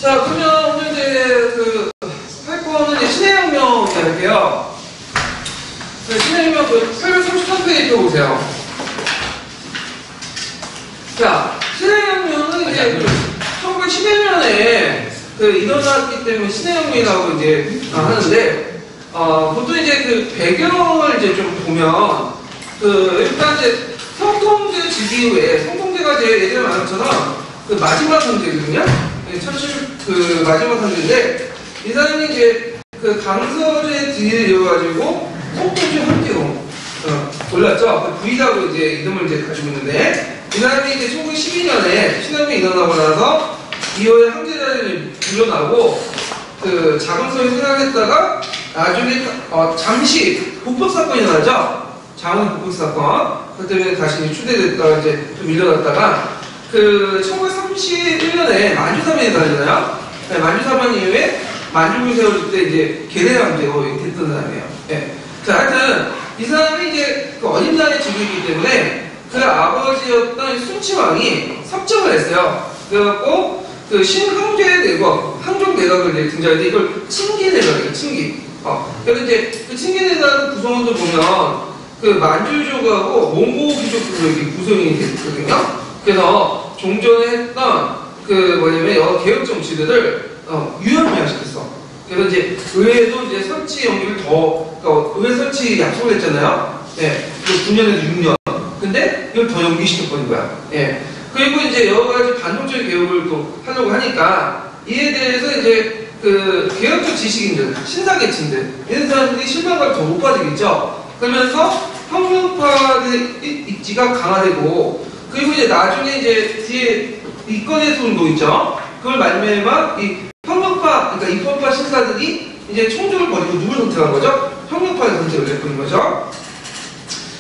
자, 그러면 오늘 이제 할 거는 이제 신해혁명 할게요. 신해혁명 833페이지 보세요. 자, 신해혁명은 이제 1911년에 일어났기 때문에 신해혁명이라고 이제 하는데, 보통 이제 배경을 이제 좀 보면, 일단 이제 성통제 즉위 이후에, 성통제가 이제 예전에 말한 것처럼 마지막 통제거든요. 마지막 통제인데, 이 사람이 이제 강서제 뒤에 이어가지고 성통제 함기로 올랐죠. 부이라고 이제 이름을 이제 가지고 있는데, 이 사람이 이제 1912년에 신해혁명이 일어나고 나서 이후에 항제자를 물러나고 자금소에 생각했다가 나중에 잠시 복법사건이 일어나죠. 장원 복법사건. 그 때문에 다시 추대됐다가 이제 좀 밀려났다가 1931년에 만주사변이 일어나잖아요. 네, 만주사변 이후에 만주군이 세워질 때 이제 계례함제로 됐던 사람이에요. 네. 자, 하여튼 이 사람이 이제 어림단의 직위이기 때문에 그 아버지였던 순치왕이 섭정을 했어요. 그래갖고 신항제 내각, 항종 내각을 이제 등장했는데 이걸 칭기 내각이에요, 칭기. 그래서 이제 칭기 내각 구성원들 보면 만주족하고 몽고 귀족들로 구성이 됐거든요. 그래서 종전에 했던 뭐냐면 여러 개혁 정치들을 유연미화시켰어. 그래서 이제 의회도 이제 설치 연기를 그러니까 의회 설치 약속을 했잖아요. 예, 9년에서 6년. 근데 이걸 더 연기시켜버린 거야. 예. 그리고 이제 여러 가지 반동적인 개혁을 또 하려고 하니까 이에 대해서 이제 개혁적 지식인들, 신사계층들 이런 사람들이 실망감이 더 높아지겠죠. 그러면서 혁명파의 입지가 강화되고 그리고 이제 나중에 이제 뒤에 이권해소 운동 있죠. 그걸 말미암아 이 혁명파, 그러니까 입헌파 신사들이 이제 총적을 벌이고 누굴 선택한 거죠? 혁명파를 선택을 해버린 거죠.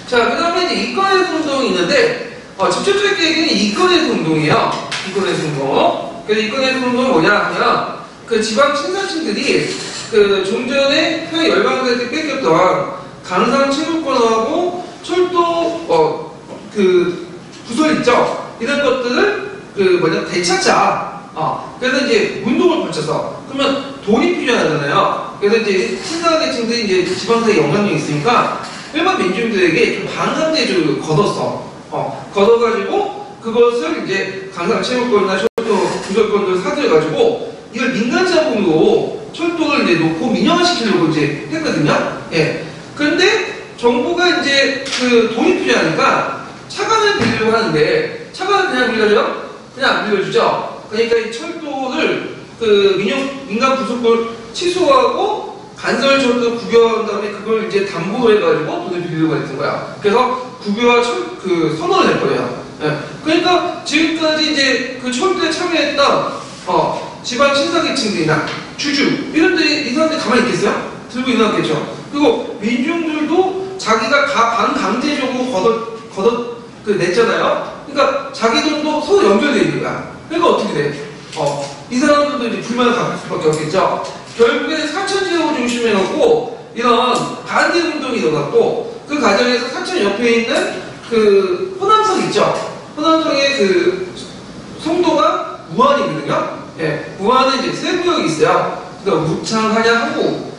자, 그 다음에 이제 이권해소 운동이 있는데 직접적인 얘기는 이권해소 운동이에요. 이권해소 운동. 그래서 이권해소 운동은 뭐냐 하면 지방 신사층들이 좀 전에 현 열방세 때 뺏겼던 강상 채무권하고 철도 구설 있죠. 이런 것들을 되찾자. 그래서 이제 운동을 벌쳐서 그러면 돈이 필요하잖아요. 그래서 이제 신사계층들이 이제 지방사에 영향력이 있으니까 일반 민중들에게 좀 반강제적으로 걷었어. 걷어가지고 그것을 이제 강상 채무권이나 철도 구설권을 사들여가지고 이걸 민간 자본으로 철도를 이제 놓고 민영화시키려고 이제 했거든요. 예. 그런데 정부가 이제 돈이 필요하니까 차관을 빌리려고 하는데 차관을 그냥 빌려줘요? 그냥 안 빌려주죠. 그러니까 이 철도를 민간 구설권을 취소하고 간설 철도 국유화한 다음에 그걸 이제 담보로 해가지고 돈을 빌리려고 했던 거야. 그래서 국유화 선언을 했거든요. 예. 그러니까 지금까지 이제 철도에 참여했던 지방 신사계층들이나 주주 이런데 이 사람들이 가만히 있겠어요? 들고 일어났겠죠. 그리고 민중들도 자기가 반강제적으로 냈잖아요. 그러니까 자기 돈도 서로 연결되어 있는 거야. 그러니까 어떻게 돼? 이 사람들도 이제 불만을 갖을 수밖에 없겠죠. 결국에 사천 지역을 중심해갖고 이런 반대 운동이 일어났고 그 과정에서 사천 옆에 있는 호남성 있죠. 호남성의 성도가 무안이거든요. 예, 무안은 이제 세 구역이 있어요. 그러니까 무창, 한양, 항구.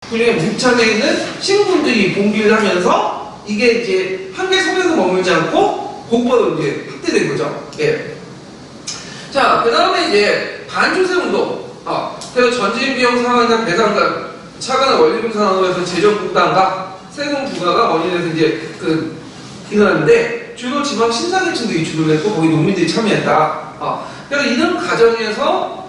그중에 무창에 있는 신군들이 봉기를 하면서 이게 이제 한 개 섬에서 머물지 않고 곧바로 이제 확대된 거죠. 예. 자, 그 다음에 이제 반주세 운동. 그래서 전진비용 상환이나 배상과 차관의 원리금 상환으로 해서 재정국단과 세금 부과가 원인에서 이제 일어났는데 주로 지방 신사계층들이 주도를 했고 거기 농민들이 참여했다. 그래서 이런 과정에서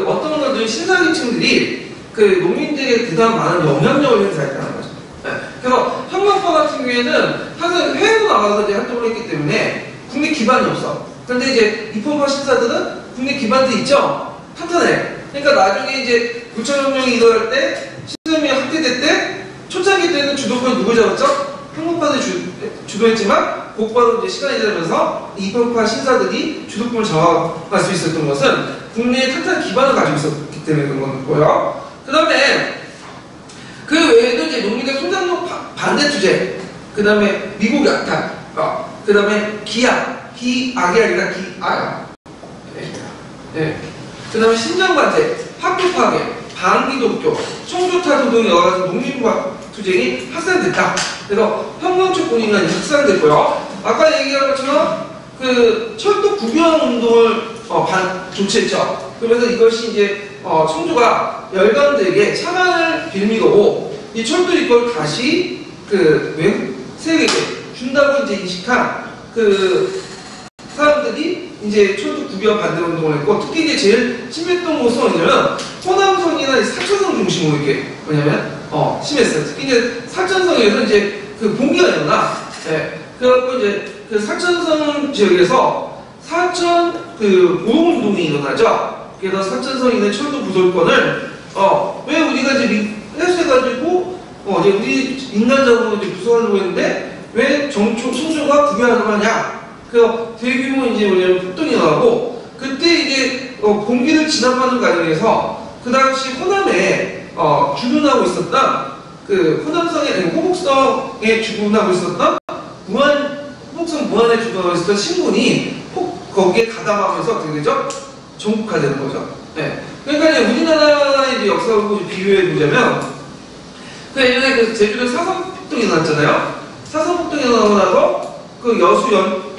어떤 것들 신사계층들이 농민들에게 그다음 많은 영향력을 행사했다는 거죠. 네. 그래서 혁명파 같은 경우에는 항상 해외로 나가서 이제 활동을 했기 때문에 국내 기반이 없어. 그런데 이제 입헌파 신사들은 국내 기반도 있죠. 탄탄해. 그러니까 나중에 이제 불철혁명이 일어날 때 신사혁명이 확대될 때 초창기 때는 주도권 누굴 잡았죠? 혁명파들이 주도했지만 곧바로 이제 시간이 지나면서 입헌파 신사들이 주도권을 잡아갈 수 있었던 것은 국내에 탄탄한 기반을 가지고 있었기 때문에 그런 거고요. 그 다음에 그 외에도 이제 농민의 소장농 반대 투쟁, 그 다음에 미국 약탈, 그 다음에 기악, 기악이 아니라 기악. 네. 그 다음에 신정관제, 학교 파괴, 방위독교, 청조타도 등 여러 가지 독립투쟁이 확산됐다. 그래서 혁명적 분위기가 확산됐고요. 아까 얘기한 것처럼 그 철도 구경 운동을 조치했죠. 그러면서 이것이 이제 청조가 열강들에게 차관을 빌미로고 이 철도 이걸 다시 그 외국 세계에 준다고 이제 인식한 그 사람들이 이제 철도 구경 반대 운동을 했고, 특히 이제 제일 심했던 곳은 뭐냐면 호남선이나 사천성 중심으로 이렇게 뭐냐면 심했어요. 특히 이제 사천성에서 이제 그 봉기가 일어나. 네. 그래갖고 이제 그 사천성 지역에서 사천 그 보호운동이 일어나죠. 그래서 사천성 있는 철도 부설권을 왜 우리가 이제 해수해가지고 이제 우리 인간적으로 이제 부서하려고 했는데 왜 청조가 구경하려고 하냐? 그 대규모 이제 뭐냐면 폭동이 나고, 그때 이제 봉기를 진압하는 과정에서 그 당시 호남에 주둔하고 있었던 그 호남성의 아니 호북성에 주둔하고 있었던 호북성 무안에 주둔하고 있었던 신군이 거기에 가담하면서 어떻게 되죠? 전국화되는 거죠. 네. 그러니까 이제 우리나라의 이제 역사를 비교해 보자면, 그 예전에 그 제주도 사성폭동이 일어났잖아요. 사성폭동이 일어나고 나서 그 여수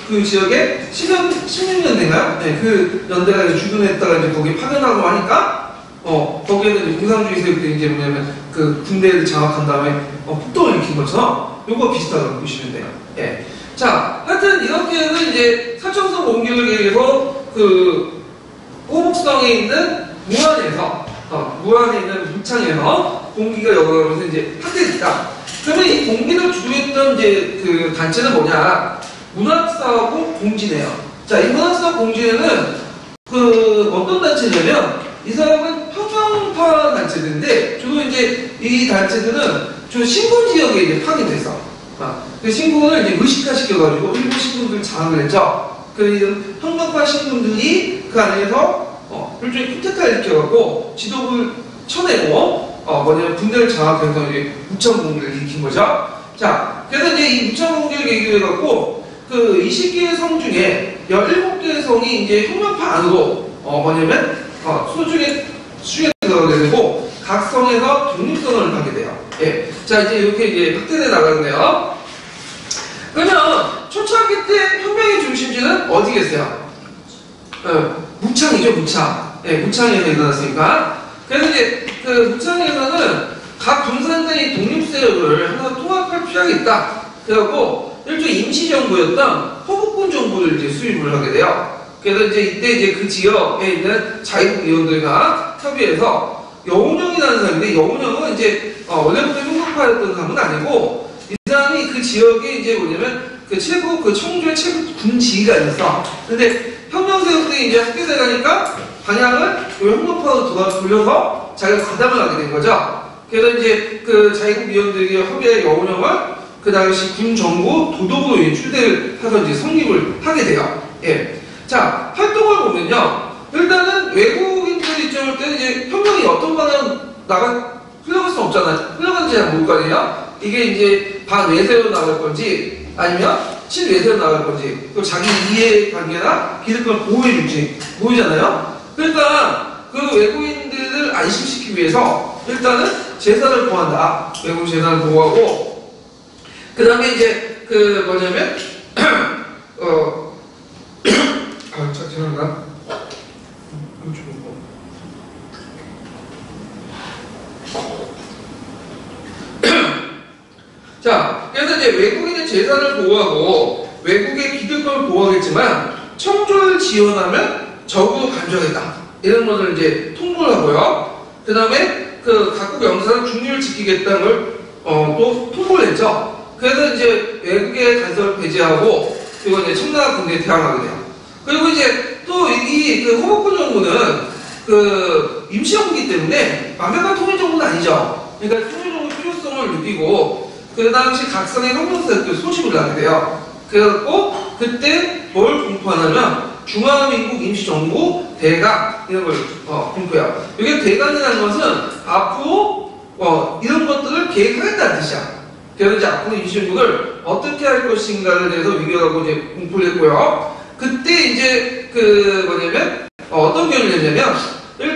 그 지역에 16년대인가요? 네, 그 연대가 이제 주둔했다가 이제 거기 파견하고 하니까, 거기에는 이제 공산주의 세력들이 이제 뭐냐면 그 군대를 장악한 다음에 폭동을 일으킨 것처럼 요거 비슷하다고 보시면 돼요. 예. 자, 하여튼 이렇게 해서 이제 사천성 옹기를 계획해서 그 호북성에 있는 무안에 있는 무창에서 봉기가 열어가면서 이제 확대됐다. 그러면 이 봉기를 주도했던 이제 그 단체는 뭐냐? 문학사하고 공진회예요. 자, 이 문학사하고 공진회는 그 어떤 단체냐면 이 사람은 혁명파 단체들인데 주로 이제 이 단체들은 주로 신군 지역에 이제 파견돼서 그 신군을 이제 의식화시켜가지고 일부 신군들 장악을 했죠. 그 혁명파 신군들이 그 안에서 일종의 쿠데타를 일으켜갖고 지도부를 쳐내고 뭐냐면 군대를 장악해서 이제 무창공기를 일으킨 거죠. 자, 그래서 이제 이 무창공기를 계기해갖고 그 20개의 성 중에 17개의 성이 이제 혁명파 안으로 뭐냐면 수중에 들어가게 되고 각 성에서 독립선언을 하게 돼요. 예. 자, 이제 이렇게 이제 확대돼 나가는데요. 그러면 초창기 때 혁명의 중심지는 어디겠어요? 무창이죠, 무창. 예, 무창에서 일어났으니까. 그래서 이제 그 무창에서는 각 군산들이 독립세력을 하나 통합할 필요가 있다. 그래갖고 일종의 임시정부였던 호북군 정부를 이제 수립을 하게 돼요. 그래서 이제 이때 이제 그 지역에 있는 자유국 의원들과 협의해서 여운형이라는 사람인데, 여운형은 이제 원래부터 혁명파였던 사람은 아니고 이 사람이 그 지역에 이제 뭐냐면 그 청주의 최고 군지휘가 있었어. 근데 혁명세력들이 이제 학교에 가니까 방향을 혁명파로 돌려서 자기가 가담을 하게 된 거죠. 그래서 이제 그 자유국 의원들이 협의해 여운형을 그 당시 군정부 도도부에 추대를 해서 이제 성립을 하게 돼요. 예. 자, 활동을 보면요. 일단은 외국인들 입장을 때는 이제 혁명이 어떤 방향으로 흘러갈 수 없잖아요. 흘러가는지 잘 모를 거 아니에요? 이게 이제 반외세로 나갈 건지, 아니면 친외세로 나갈 건지, 또 자기 이해관계나 기득권을 보호해줄지 모르잖아요? 그러니까 그 외국인들을 안심시키기 위해서 일단은 재산을 보호한다. 외국 재산을 보호하고, 그 다음에 이제 그 뭐냐면, 죄송합니다. 자, 그래서 이제 외국인의 재산을 보호하고 외국의 기득권을 보호하겠지만 청조를 지원하면 적으로 간주하겠다. 이런 것을 이제 통보를 하고요. 그 다음에 그 각국 영사는 중립을 지키겠다는 걸 또 통보를 했죠. 그래서 이제 외국의 간섭을 배제하고 그리고 이제 청나라 군대에 대항하게 돼요. 그리고 이제 또 이 그 호북군 정부는 그 임시정부이기 때문에 완벽한 통일정부는 아니죠. 그러니까 통일정부 필요성을 느끼고 그 당시 각성의 혁명세력들 소집을 하게 돼요. 그래갖고 그때 뭘 공포하냐면 중화민국 임시정부 대강 이런 걸 공포해요. 이게 대강이라는 것은 앞으로 이런 것들을 계획하겠다는 뜻이야. 그래서 이제 앞으로 임시정부를 어떻게 할 것인가를 대해서 위결하고 이제 공포를 했고요. 그때 이제 그 뭐냐면 어떤 결론을 냈냐면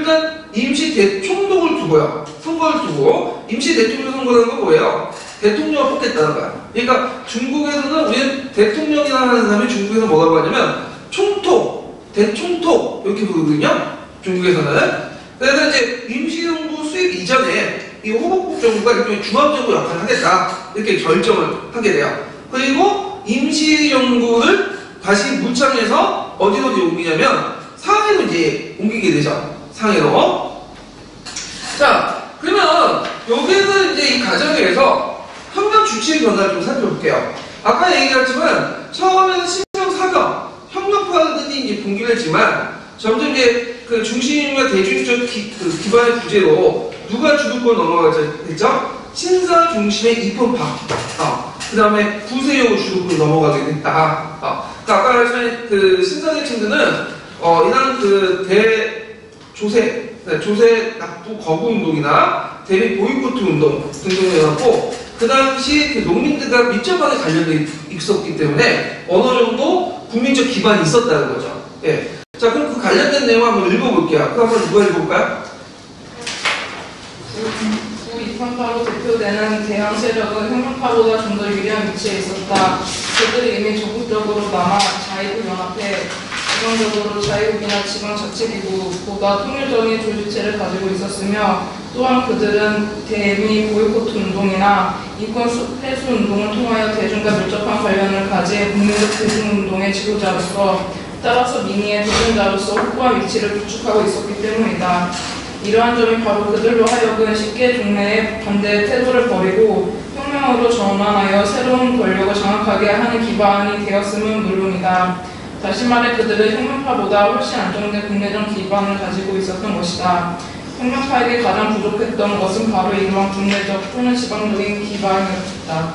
일단 임시 대총독을 두고요. 선거를 두고 임시 대통령 선거라는 건 뭐예요? 대통령을 뽑겠다는 거야. 그러니까 중국에서는 우리는 대통령이라 하는 사람이 중국에서 뭐라고 하냐면 총독, 대총독 이렇게 부르거든요. 중국에서는. 그래서 이제 임시정부 수립 이전에 이 호복국 정부가 일종의 중앙정부 역할을 하겠다 이렇게 결정을 하게 돼요. 그리고 임시정부를 다시 무창해서 어디로 옮기냐면 상해로 이제 옮기게 되죠. 상해로. 자, 그러면 여기서 이제 이 과정에서 혁명 주체의 변화를 좀 살펴볼게요. 아까 얘기했지만 처음에는 신명 사경, 혁명파들이 이제 봉기를 했지만 점점 이제 그 중심과 대중적 기반의 부재로 누가 주도권 넘어가게 됐죠? 신사 중심의 입헌파. 그 다음에 구세요 주도권 넘어가게 됐다. 그러니까 아까 말씀한 그 신사계층들은 이런 그 조세 납부 거부 운동이나 대미 보이코트 운동 등등을 해갖고 그 당시 그 농민들과 밀접하게 관련돼 있었기 때문에 어느 정도 국민적 기반이 있었다는 거죠. 예. 자, 그럼 그 관련된 내용 한번 읽어볼게요. 그거 한번 누가 읽어볼까요? 구 입헌파로 대표되는 대항 세력은 혁명파보다 좀 더 유리한 위치에 있었다. 그들이 이미 적극적으로 남아 자위국 연합회, 지방적으로 자위국이나 지방자치기구보다 통일적인 조직체를 가지고 있었으며 또한 그들은 대미 보이코트 운동이나 인권 회수 운동을 통하여 대중과 밀접한 관련을 가진 국민적 대중운동의 지도자로서 따라서 민의의 대변자로서 확고한 위치를 구축하고 있었기 때문이다. 이러한 점이 바로 그들로 하여금 쉽게 종래의 반대 태도를 버리고 혁명으로 전환하여 새로운 권력을 장악하게 하는 기반이 되었음은 물론이다. 다시 말해 그들은 혁명파보다 훨씬 안정된 국내적 기반을 가지고 있었던 것이다. 혁명파에게 가장 부족했던 것은 바로 이러한 국내적 또는 지방적인 기반이었다.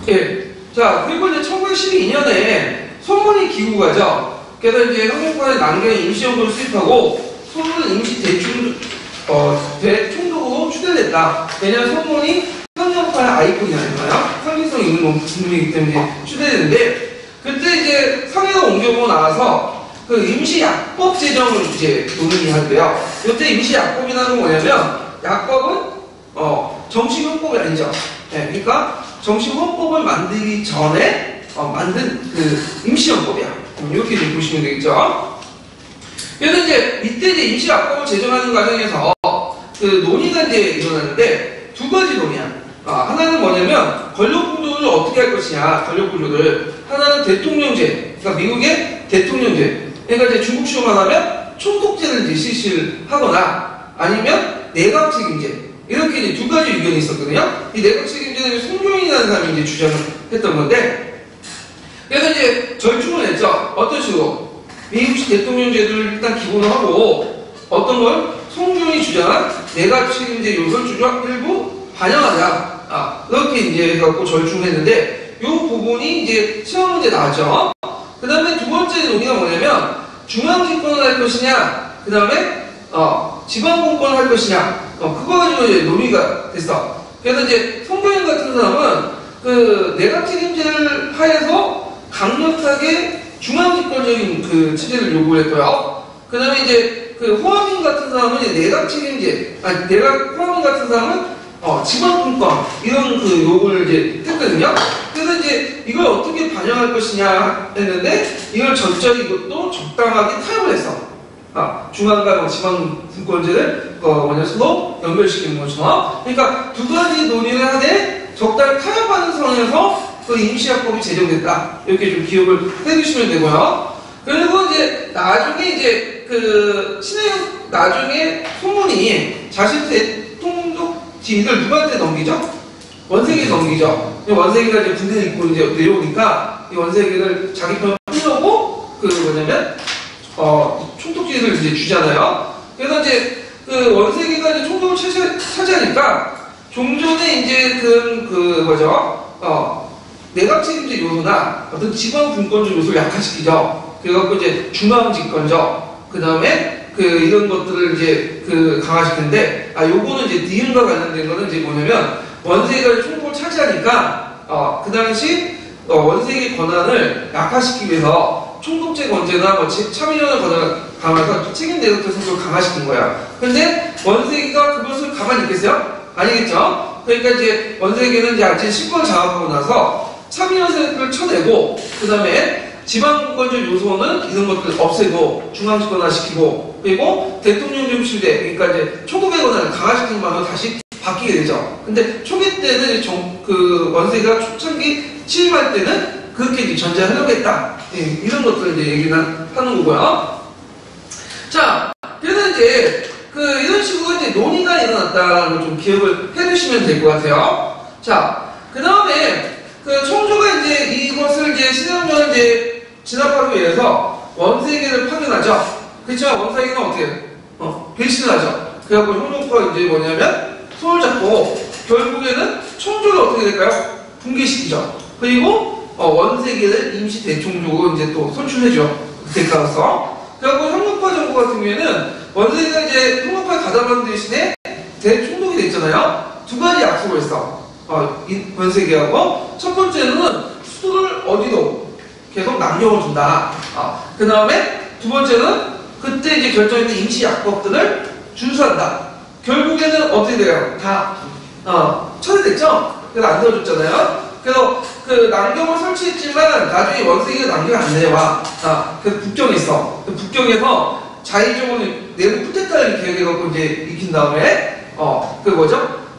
예. 자, 그리고 이제 1912년에 소문이 기구가죠. 그래서 이제 혁명파의 난경에 임시정부를 수립하고 소문은 임시 대총독으로 추대됐다. 왜냐하면 소문이 혁명파의 아이콘이 아닌가요? 상징성이 있는 놈이기 때문에 추대되는데 그때 이제 상해로 옮겨보고 나와서 그 임시약법 제정을 이제 논의하고요. 이때 임시약법이라는 건 뭐냐면 약법은 정식헌법이 아니죠. 네, 그러니까 정식헌법을 만들기 전에 만든 그 임시헌법이야. 이렇게 이제 보시면 되겠죠. 그래서 이제 이때 이제 임시약법을 제정하는 과정에서 그 논의가 이제 일어나는데 두 가지 논의야. 하나는 뭐냐면 권력구조를 어떻게 할 것이냐. 권력구조를 하나는 대통령제. 그러니까 미국의 대통령제. 그러니까 이제 중국식으로 말하면 총독제를 이제 실시를 하거나 아니면 내각 책임제. 이렇게 이제 두 가지 의견이 있었거든요. 이 내각 책임제는 송교인이라는 사람이 이제 주장을 했던 건데, 그래서 이제 절충을 했죠. 어떤 식으로? 미국식 대통령제도를 일단 기본으로 하고, 어떤 걸? 송교인이 주장한 내각 책임제 요소를 일부 반영하자. 이렇게 이제 해갖고 절충을 했는데, 이 부분이 이제 시험 문제 나왔죠. 그 다음에 두 번째 논의가 뭐냐면, 중앙집권을 할 것이냐, 그 다음에, 지방공권을 할 것이냐, 그거 가지고 이제 논의가 됐어. 그래서 이제 송교인 같은 사람은 그 내각 책임제를 하에서 강력하게 중앙집권적인 그 체제를 요구했고요. 그 다음에 이제 그 호아민 같은 사람은 이제 내각 책임제, 호아민 같은 사람은 지방공권 이런 그 요구를 이제 했거든요. 그래서 이제 이걸 어떻게 반영할 것이냐 했는데 이걸 적절히 이것도 적당하게 타협을 했어. 중앙과 지방분권제를 서로 연결시키는 것처럼. 그러니까 두 가지 논의를 하되 적당히 타협하는 선에서 그 임시약법이 제정됐다. 이렇게 좀 기억을 해두시면 되고요. 그리고 이제 나중에 이제 그 신혜영 나중에 소문이 자신 대통령 지위를 누구한테 넘기죠? 원색이 넘기죠. 원색이가 이제 군대에 입고 이제 내려오니까 이 원색이를 자기 편을 풀려고 그 뭐냐면 총독지를 이제 주잖아요. 그래서 이제 그 원세기가 이제 총독을 차지하니까 종전에 이제 내각 책임제 요소나 어떤 지방 분권적 요소를 약화시키죠. 그래갖고 이제 중앙 집권적, 그 다음에 이런 것들을 이제 강화시키는데, 요거는 이제 니은과 관련된 거는 이제 뭐냐면 원세기가 총독을 차지하니까 그 당시 원세기 권한을 약화시키기 위해서 총독제 권제나 참의원의 권한을 감아서 책임 내각제 성격을 강화시킨 거야. 근데 원세기가 그것을 가만히 있겠어요? 아니겠죠? 그러니까 이제 원세기는 이제 아직 실권을 장악하고 나서 참여세를 쳐내고, 그 다음에 지방권적 요소는 이런 것들 없애고 중앙집권화시키고, 그리고 대통령 중심제, 그러니까 이제 초급의 권한을 강화시키는 방향으로 다시 바뀌게 되죠. 근데 초기 때는 그 원세기가 초창기 취임할 때는 그렇게 이제 전제하려고 했다. 이런 것들을 이제 얘기는 하는 거고요. 자, 그래서 이제 이런 식으로 이제 논의가 일어났다라는 걸 좀 기억을 해두시면 될 것 같아요. 자, 그 다음에 청조가 이제 이것을 이제 신정전을 이제 진압하기 위해서 원세계를 파견하죠. 그렇지만 원세계는 어떻게 배신을 하죠. 그래갖고 형조파가 이제 뭐냐면 손을 잡고 결국에는 청조를 어떻게 될까요? 붕괴시키죠. 그리고 원세계를 임시 대총독으로 이제 또 선출해줘. 대가로서. 그래갖고 형조파 정부 같은 경우에는 원세계가 이제 형조파에 가담하는 대신에 대총독이 됐잖아요. 두 가지 약속을 했어. 원세계하고. 첫 번째는 수도를 어디로 계속 남겨을 준다. 그 다음에 두 번째는 그때 이제 결정했던 임시 약법들을 준수한다. 결국에는 어떻게 돼요? 다 처리됐죠? 그래서 안 넣어줬잖아요. 그래서 남경을 설치했지만 나중에 원세계가 남경을 안 내와. 그래서 북경에 있어. 북경에서 자의적으로 내부 쿠데타를 계획해갖고 이제 익힌 다음에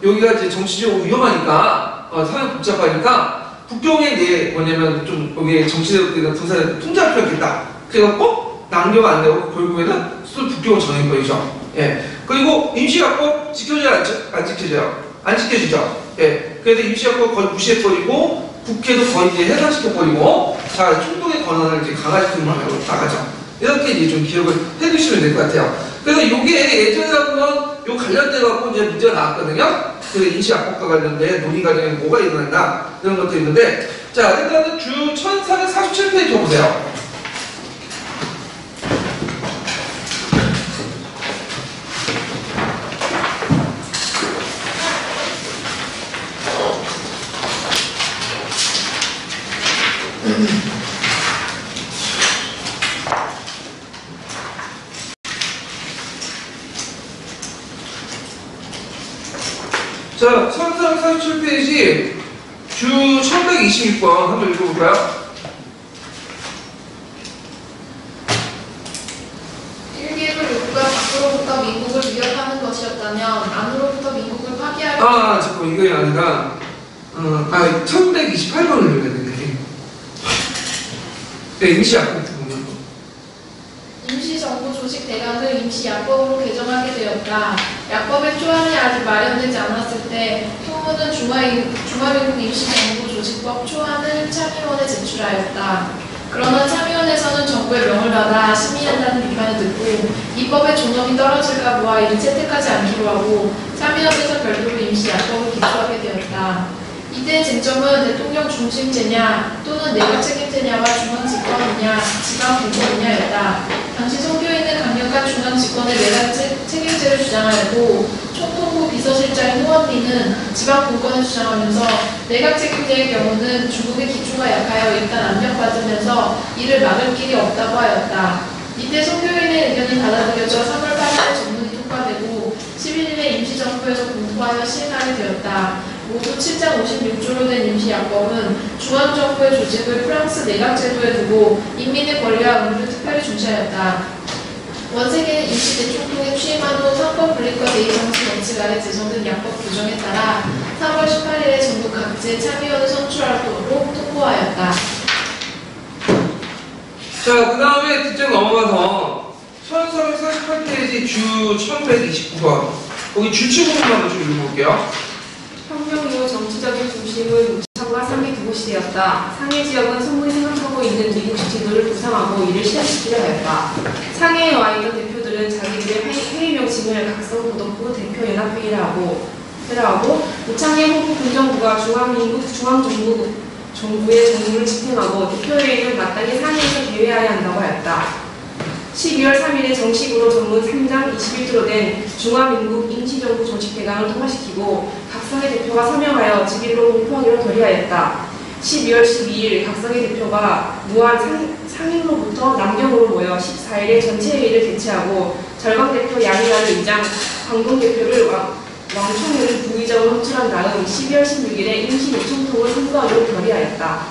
여기가 이제 정치적으로 위험하니까 상황이 복잡하니까 북경에 이제 뭐냐면 좀 여기에 정치적으로 분산을 통제할 필요가 있겠다. 그래갖고 남경 안 내고 결국에는 수도 북경을 정해버리죠. 예. 그리고 임시약법 지켜져요, 안 지켜져요? 안 지켜지죠. 예. 그래서 임시약법 거의 무시해버리고 국회도 거의 이제 해산시켜버리고 자, 총독의 권한을 이제 강화시키는 방향으로 나가죠. 이렇게 이제 좀 기억을 해두시면 될 것 같아요. 그래서 이게 예전에 한번 요 관련돼 갖고 이제 문제가 나왔거든요. 임시약법과 관련된 논의 과정에 뭐가 일어난다 이런 것도 있는데, 자, 일단은 주 1447페이지 보세요. 자, 1447페이지 주 1126번 한번 읽어볼까요? 1계획을 요구가 밖으로부터 민국을 위협하는 것이었다면 안으로부터 민국을 파괴할 잠깐 이게 아니라 1128번을 읽어야 되네. 네, 임시약법 보면 임시정부 조직 대강을 임시약법으로 개정하게 되었다. 약법의 초안이 아직 마련되지 않았을 때 통우는 중화민국 임시정부 조직법 초안을 참의원에 제출하였다. 그러나 참의원에서는 정부의 명을 받아 심의한다는 비판을 듣고 입법의 존엄이 떨어질까 보아 이를 채택하지 않기로 하고 참의원에서 별도로 임시약법을 기초하게 되었다. 이때 쟁점은 대통령 중심제냐 또는 내각 책임제냐와 중앙집권이냐 지방분권이냐였다. 당시 송교인은 강력한 중앙집권의 내각 책임제를 주장하였고 총통부 비서실장인 호원리는 지방분권을 주장하면서 내각 책임제의 경우는 중국의 기초가 약하여 일단 압력받으면서 이를 막을 길이 없다고 하였다. 이때 송교인의 의견이 받아들여져 3월 8일에 전문이 통과되고 11일에 임시정부에서 공포하여 시행하게 되었다. 모두 7장 56조로 된 임시약법은 중앙정부의 조직을 프랑스 내각제도에 두고 인민의 권리와 의무를 특별히 중시하였다. 원세계는 임시대총통에 취임한 후 상권 분립과 대의정치 원칙 아래 제정된 약법 규정에 따라 3월 18일에 전국 각지에 참의원을 선출하도록 통보하였다. 자, 그 다음에 뒤쪽 넘어가서 1348페이지 주 1129번 거기 주치 부분만 좀 읽어볼게요. 혁명 이후 정치적인 중심은 부산과 상해 두 곳이 되었다. 상해 지역은 소문이 생각하고 있는 미국 지도를 부상하고 이를 실현시키려 하였다. 상해에 와 있는 대표들은 자기들의 회의 명칭을 각성 고덕부 대표연합회의라 하고 우창해 후보 군정부가 중앙정부의 정부를 집행하고 대표회의를 마땅히 상해에서 개회해야 한다고 하였다. 12월 3일에 정식으로 전문 3장 21조로 된 중화민국 임시정부 조직대강을 통과시키고 각성의 대표가 서명하여 직일로 공포하기로 결의하였다. 12월 12일 각성의 대표가 무한 상임으로부터 남경으로 모여 14일에 전체 회의를 개최하고 절강 대표 양희가를 의장, 광동 대표를 왕총리를 부의장으로 호출한 다음 12월 16일에 임시 요청통을 선거하기로 결의하였다.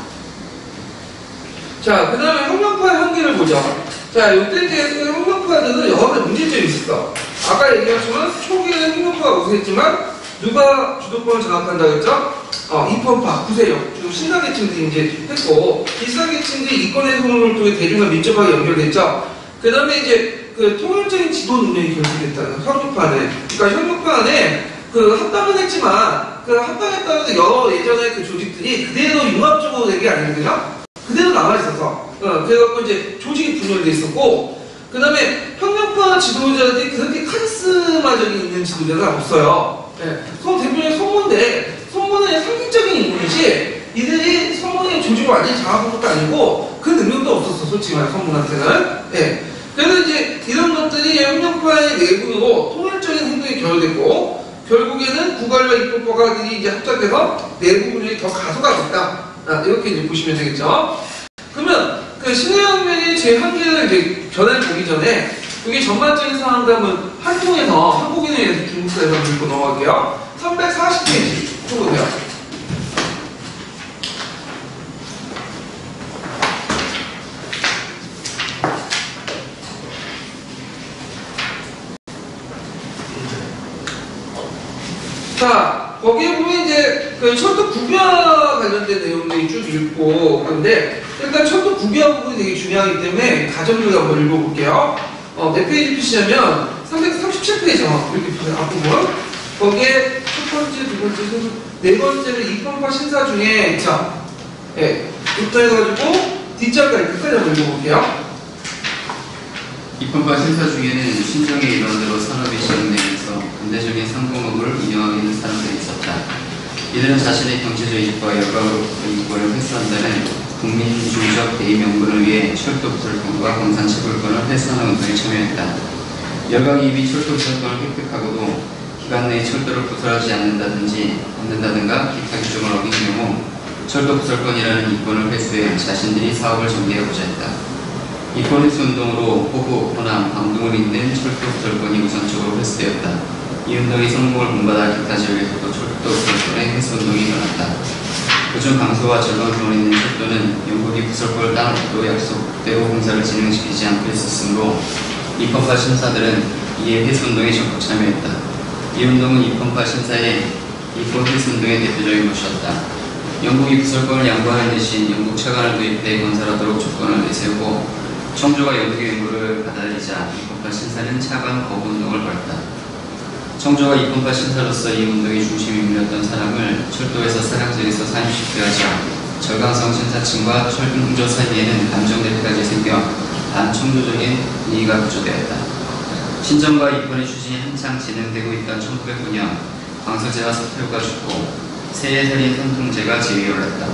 자, 그 다음에 혁명파의 한계를 보죠. 자, 이때 이제 혁명파들은 여러 가지 문제점이 있었어. 아까 얘기했지만 초기에는 혁명파가 우세했지만 누가 주도권을 장악한다고 했죠? 인펀파, 구세력, 주로 신사계층들이 이제 했고, 일사계층들이 이권의 손을 통해 대중과 밀접하게 연결됐죠. 그 다음에 이제 그 통일적인 지도 능력이 결핍됐다는 혁명파 안에. 그러니까 혁명파 안에 그 합당은 했지만, 그 합당에 따라서 여러 예전의 그 조직들이 그대로 융합적으로 된 게 아니거든요? 그대로 남아있어서. 그래갖고 이제 조직이 분열돼 있었고, 그 다음에 혁명파 지도자들이 그렇게 카리스마적인 있는 지도자가 없어요. 네. 대표적인 손문인데, 손문은 상징적인 인물이지, 이들이 손문의 조직을 완전히 장악한 것도 아니고, 그 능력도 없었어, 솔직히 말해, 손문한테는. 네. 그래서 이제 이런 것들이 혁명파의 내부로 통일적인 행동이 결여됐고, 결국에는 구갈과 입법파가들이 이제 합작돼서 내부 분열이 더 가속화됐다. 이렇게 이제 보시면 되겠죠. 그러면 그 신해혁명의 제 한계를 이제 변화를 보기 전에 여기 전반적인 상황담은 한통에서 한국인에 의해서 중국사에서 읽고 넘어갈게요. 340페이지 보세요. 자, 거기에 보면 이제 그 철도 국유화 관련된 내용들이 쭉 읽고 그런데 일단 철도 국유화 부분이 되게 중요하기 때문에 가정을 한번 읽어볼게요. 몇 페이지 피시냐면 337페이지 이렇게 보세요. 앞부분. 거기에 첫 번째, 두 번째, 네 번째는 입헌파 신사 중에 자, 부터 해가지고 뒷장까지 끝까지 한번 읽어볼게요. 입헌파 신사 중에는 신정의 일환으로 산업이 시행되면서 근대적인 상공업을 운영하고 있는 사람들이 있었다. 이들은 자신의 경제적 이익과 열강으로부터 이권을 회수한다는 국민주의적 대의 명분을 위해 철도 부설권과 광산 채굴권을 회수하는 운동에 참여했다. 열강 이익이 철도 부설권을 획득하고도 기간 내에 철도를 부설하지 않는다든가 기타 규정을 어긴 경우 철도 부설권이라는 이권을 회수해 자신들이 사업을 전개하고자 했다. 이권 회수 운동으로 호구, 호남, 광동을 잇는 철도 부설권이 우선적으로 회수되었다. 이 운동이 성공을 본받아 기타 지역에서도 철도 부설권의 회수 운동이 일어났다. 그중 강서와 절강성을 잇는 철도는 영국이 부설권을 땅을 도 약속대로 공사를 진행시키지 않고 있었으므로 입헌파 신사들은 이에 회수 운동에 적극 참여했다. 이 운동은 입헌파 신사의 이권 회수 운동의 대표적인 것이었다. 영국이 부설권을 양보하는 대신 영국 차관을 도입해 건설하도록 조건을 내세우고 청조가 영국의 요구를 받아들이자 입헌파 신사는 차관 거부 운동을 벌였다. 청조가 입헌파 신사로서 이 운동의 중심 인물이었던 사람을 철도에서 사량장에서 산입시키려 하자 절강성 신사층과 철흥조 사이에는 감정 대립까지 생겨 반청조적인 분위기가 구조되었다. 신정과 입헌의 추진이 한창 진행되고 있던 1909년 광서제와 서태후가 죽고 세예살인 선통제가 지위에 올랐다.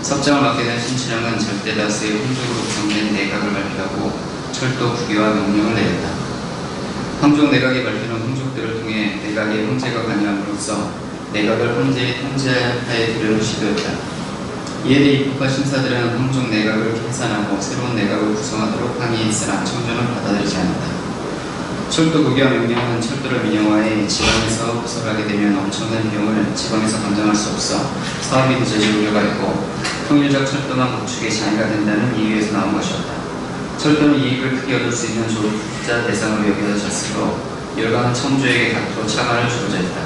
섭정을 맡게 된 신춘영은 절대 다수의 혼족으로 구성된 내각을 발표하고 철도 국유화 명령을 내렸다. 황족 내각이 발표한 혼족들을 통해 내각의 황제가 관여함으로써 내각을 황제의 통제하에 들여놓은 시도였다. 이에 대해 입헌파 신사들은 황족 내각을 해산하고 새로운 내각을 구성하도록 항의했으나 청조는 받아들이지 않았다. 철도 국유화 명령은 철도를 민영화해 지방에서 부설하게 되면 엄청난 비용을 지방에서 감당할 수 없어 사업이 늦어질 우려가 있고 통일적 철도망 구축에 장애가 된다는 이유에서 나온 것이었다. 철도는 이익을 크게 얻을 수 있는 조업자 대상으로 여겨졌으므로 열강은 청주에게 각도 차관을 주고자 했다.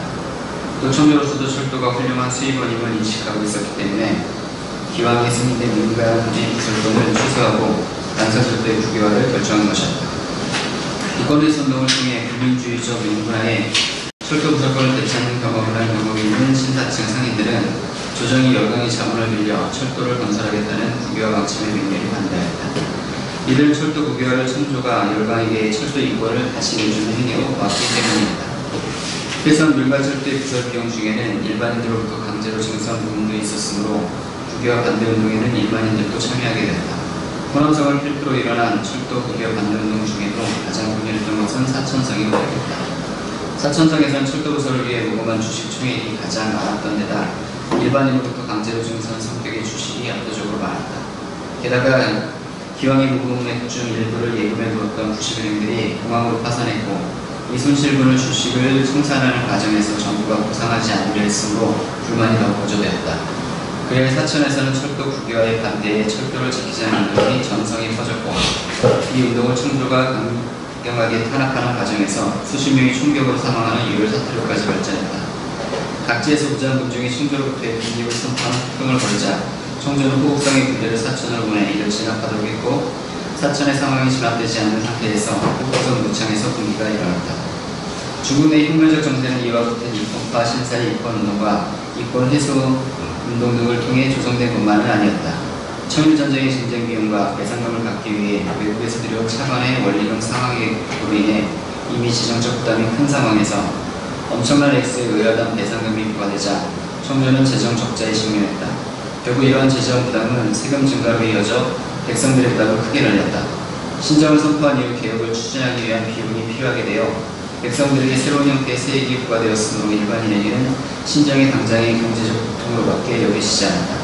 또 청주로서도 철도가 훌륭한 수입원임을 인식하고 있었기 때문에 기왕에 승인된 민간의 부설권을 취소하고 단서철도의 국유화를 결정한 것이었다. 이권의 선동을 통해 국민주의적 명분하에 철도 부설권을 되찾는 경험을 한 경험이 있는 신사층 상인들은 조정이 열강의 자본을 빌려 철도를 건설하겠다는 국유화 방침의 명령에 반대하였다. 이들은 철도 국유화를 청조가 열강에게 철도 이권을 다시 내주는 행위로 막기 때문이었다. 해상 밀발철도의 부설 비용 중에는 일반인들로부터 강제로 증수한 부분도 있었으므로 국유화 반대 운동에는 일반인들도 참여하게 되었다. 호남성을 필두로 일어난 철도 국유화 반대운동 중에도 가장 분열했던 것은 사천성이 되었다. 사천성에선 철도 부설을 위해 모금한 주식 총액이 가장 많았던 데다 일반인으로부터 강제로 증수한 성격의 주식이 압도적으로 많았다. 게다가 기왕의 무금액 중 일부를 예금에 두었던 부실은행들이 공항으로 파산했고 이 손실분을 주식을 청산하는 과정에서 정부가 보상하지 않으려 했으므로 불만이 더 고조되었다. 그래 사천에서는 철도 국유화의 반대에 철도를 지키지 않는 운동이 전성이 퍼졌고 이 운동을 청주가 강경하게 탄압하는 과정에서 수십 명이 총격으로 사망하는 유혈 사태로까지 발전했다. 각지에서 무장군중이 청주로부터의 분립을 선포하는 폭동을 벌이자 청주는 호국성의 군대를 사천으로 보내 이를 진압하도록 했고 사천의 상황이 진압되지 않는 상태에서 호국성 무창에서 분기가 일어났다. 중국의 혁명적 정세는 이와 같은 이권파 신사의 이권운동과 이권 해소 운동 등을 통해 조성된 것만은 아니었다. 청일전쟁의 전쟁 비용과 배상금을 갚기 위해 외국에서 들여온 차관의 원리금 상황으로 인해 이미 지정적 부담이 큰 상황에서 엄청난 액수의 의아한 배상금이 부과되자 청주는 재정 적자에 직면했다. 결국 이러한 재정 부담은 세금 증가로 이어져 백성들의 부담을 크게 늘렸다. 신정을 선포한 이후 개혁을 추진하기 위한 비용이 필요하게 되어 백성들에게 새로운 형태의 세액이 부과되었으므로 일반인에게는 신정의 당장의 경제적 고통으로밖에 여기시지 않았다.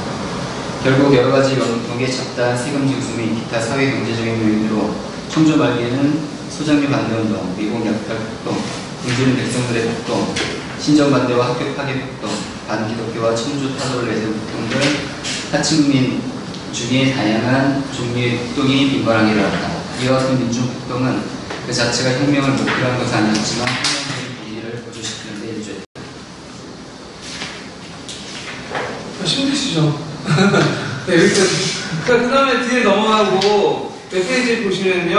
결국 여러 가지 영역에 잡다한 세금 징수 및 기타 사회 경제적인 요인으로 청주 말기에는 소장류 반대운동, 미국 약탈 폭동, 굶주린 백성들의 폭동, 신정 반대와 학교 파괴 폭동, 반기독교와 청주 타도를 내세운 폭동 등 하층민 중에 다양한 종류의 폭동이 빈번하게 일어났다. 이와 같은 민중 폭동은 그 자체가 혁명을 목표로 한 것은 아니었지만 혁명적인 분위기를 고조시키는 데 일조했다. 힘드시죠? 네, 여기까지. 그 다음에 뒤에 넘어가고 몇 페이지 보시면요.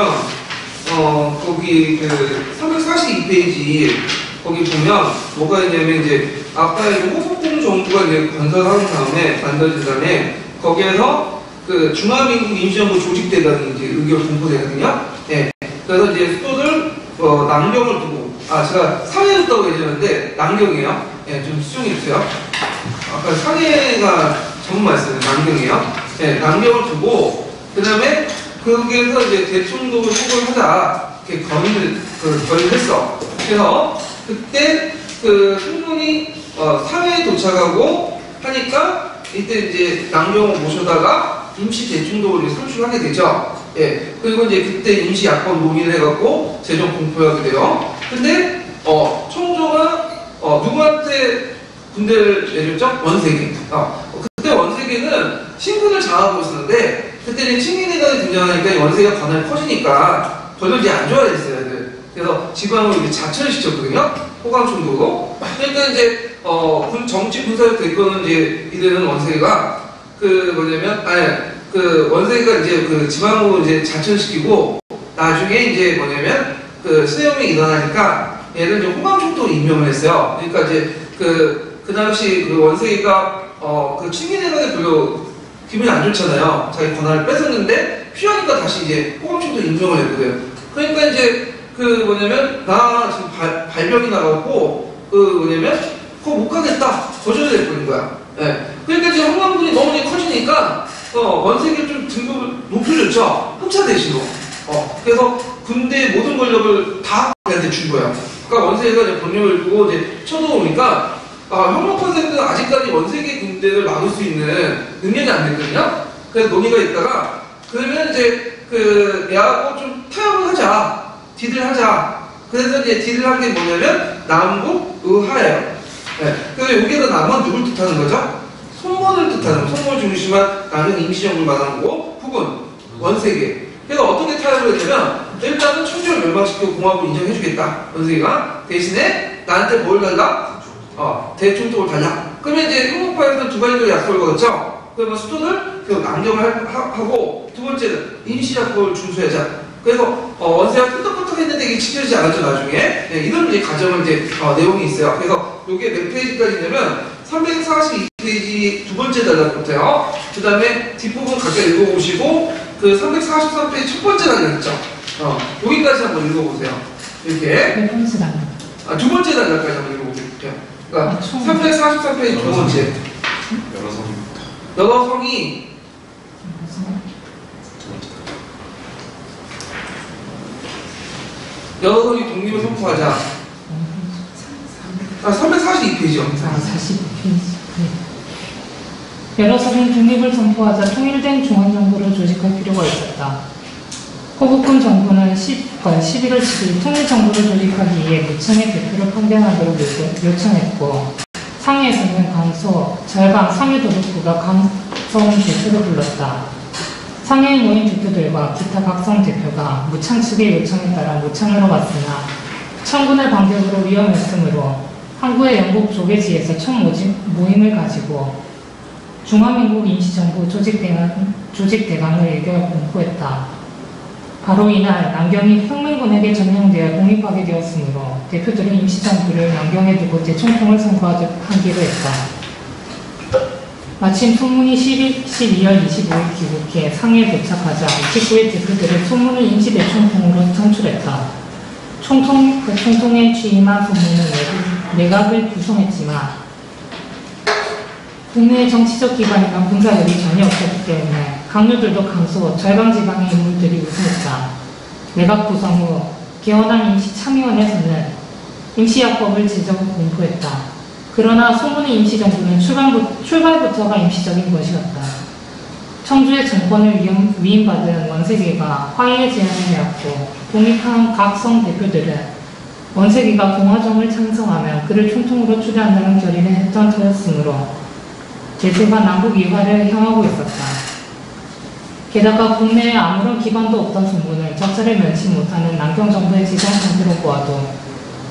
거기 그 342페이지 거기 보면 뭐가 있냐면 이제 아까 이제 호국공 정부가 이제 건설하는 다음에 만들어진 다음에 거기에서 그 중화민국 임시정부 조직대단이 이제 의결 공포되거든요. 네. 그래서 이제 수도를 남경을 두고 제가 상해였다고 얘기했는데 남경이에요. 예, 좀 수정해 주세요. 아까 상해가 전문말씀이에요. 남경이에요. 예, 남경을 두고 그 다음에 거기에서 이제 대청동을 소굴하자 이렇게 건의를 했어. 그래서 그때 그 승문이 상해에 도착하고 하니까 이때 이제 남경을 모셔다가 임시 대청동을 선출하게 되죠. 예, 그리고 이제 그때 임시 야권 논의를 해갖고 재정 공포하게 돼요. 근데 청조가 누구한테 군대를 내줬죠? 원세계. 그때 원세계는 신분을 장하고 있었는데 그때는 친인회관이 등장하니까 원세계가 관할이 커지니까 별로 이제 안 좋아했어요. 그래서 지방으로 이제 자천을 시켰거든요. 호강청도로. 그러니까 이제 정치 군사적 대권은 이제 이들은 원세계가 그 뭐냐면 그 원세계가 이제 그 지방으로 이제 자천시키고 나중에 이제 뭐냐면 그 수렴이 일어나니까 얘를 이제 호강청도로 임명을 했어요. 그러니까 이제 그 당시 그 원세계가 그 친인회관에 별로 기분이 안 좋잖아요. 자기 권한을 뺏었는데 피하니까 다시 이제 호강청도 임명을 했거든요. 그러니까 이제 그 뭐냐면 나 지금 발병이 나가고 그 뭐냐면 그거 못 가겠다 거절을 해버린 거야. 예. 그러니까 이제 호강군이 너무 커지니까 원세계를 좀 등급을 높여줬죠. 흡차 대신으로. 그래서 군대의 모든 권력을 다 걔한테 준 거야. 그러니까 원세계가 이제 권력을 두고 이제 쳐들어오니까 혁명 컨셉은 아직까지 원세계 군대를 막을 수 있는 능력이 안 됐거든요. 그래서 논의가 있다가 그러면 이제 그 얘하고 좀 타협을 하자. 딜을 하자. 그래서 이제 딜을 한 게 뭐냐면 남북 의하예요. 네. 그래서 여기에서 남은 누굴 뜻하는 거죠? 손문을 뜻하는 거. 손문을 중심한 나는 임시정부를 말하는 거고 북은 원세계. 그래서 어떻게 타협을 했냐면 일단은 청주를 멸망시키고 공화국을 인정해주겠다. 원세계가 대신에 나한테 뭘 달라? 대충통을 달라. 그러면 이제 한국파에서는 두 가지로 약속을 걸었죠. 그러면 수도를 남경을 하고 두 번째는 임시약속을 준수하자. 그래서 원세가 끄덕끄덕 했는데 이게 지켜지지 않았죠 나중에. 네, 이런 이제 과정을 이제 내용이 있어요. 그래서 이게 몇 페이지까지냐면 342페이지 두 번째 단락부터요. 그 다음에 뒷부분 각각 읽어보시고 그 343페이지 첫 번째 단락이죠. 여기까지 한번 읽어보세요. 이렇게. 몇 번째 단락? 두 번째 단락까지 한번 읽어볼게요. 그러니까 343페이지 두 번째. 여러 성이 여러 성이 독립을 선포하자. 342페이지요. 42페이지. 네. 여러서는 독립을 선포하자 통일된 중앙정부를 조직할 필요가 있었다. 호국군 정부는 11월 10일 통일정부를 조직하기 위해 무창의 대표를 판명하기로 요청했고, 상해에서는 절강 상해도독부가 강서훈 대표를 불렀다. 상해에 모인 대표들과 기타 각성 대표가 무창 측의 요청에 따라 무창으로 갔으나 청군의 반격으로 위험했으므로 항구의 영국 조계지에서 첫 모임을 가지고 중화민국 임시정부 조직대강을 일결 공포했다. 바로 이날 남경이 혁명군에게 점령되어 독립하게 되었으므로 대표들은 임시정부를 남경에 두고 대총통을 선포하기로 했다. 마침 소문이 12월 25일 귀국해 상해에 도착하자 29일 대표들을 소문을 임시대총통으로 선출했다. 총통에 취임한 소문은 내각을 구성했지만 국내의 정치적 기반이나 군사력이 전혀 없었기 때문에 강요들도 강소, 절강지방의 인물들이 우승했다. 내각 구성 후 개헌안 임시참의원에서는 임시약법을 제정 공포했다. 그러나 소문의 임시정부는 출발부터가 임시적인 것이었다. 청주의 정권을 위임받은 원세계가 화해의 제안을 해왔고 독립한 각성 대표들은 원세계가 공화정을 창성하면 그를 총통으로 추대한다는 결의를 했던 터였으므로 제재가 남북 이화를 향하고 있었다. 게다가 국내에 아무런 기반도 없던 소문을 적절히 면치 못하는 남경 정부의 지정 상태로 보아도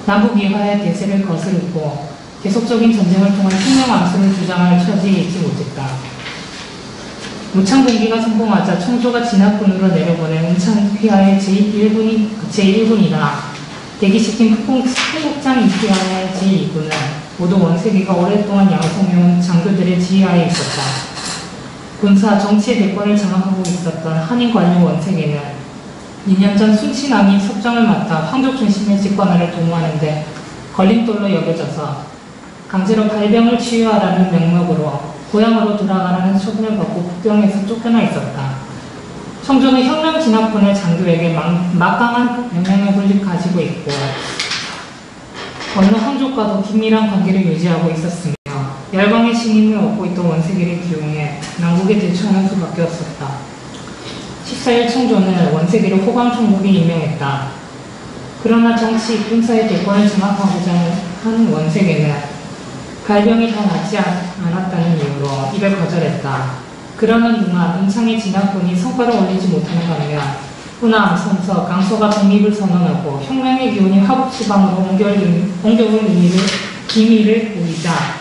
남북 이화의 대세를 거스르고 계속적인 전쟁을 통한 혁명 암수를 주장할 처지에 있지 못했다. 무창 동기가 성공하자 청조가 진압군으로 내려보낸 은창휘하의 제1군이나 대기시킨 풍국장 이휘하의 제2군은 모두 원세계가 오랫동안 양성해온 장교들의 지휘하에 있었다. 군사, 정치의 대권을 장악하고 있었던 한인 관료 원세계는 2년 전 순치남이 섭정을 맡아 황족 중심의 집권화를 도모하는데 걸림돌로 여겨져서 강제로 발병을 치유하라는 명목으로 고향으로 돌아가라는 처분을 받고 국경에서 쫓겨나 있었다. 청조는 혁명 진압군의 장교에게 막강한 영향력을 가지고 있고 어느 황족과도 긴밀한 관계를 유지하고 있었으며 열방의 신임을 얻고 있던 원세계를 기용해 남국에 대처하는 수밖에 없었다. 14일 청조는 원세계를 호광총독에 임명했다. 그러나 정치, 군사의 대권을 장악하고자 하는 원세계는 발병이 더 낫지 않았다는 이유로 이를 거절했다. 그러는 동안 은창의 진압군이 성과를 올리지 못하는 반면 후남, 섬서, 강서가 독립을 선언하고 혁명의 기운이 화북지방으로 옮겨올 기미를 보이자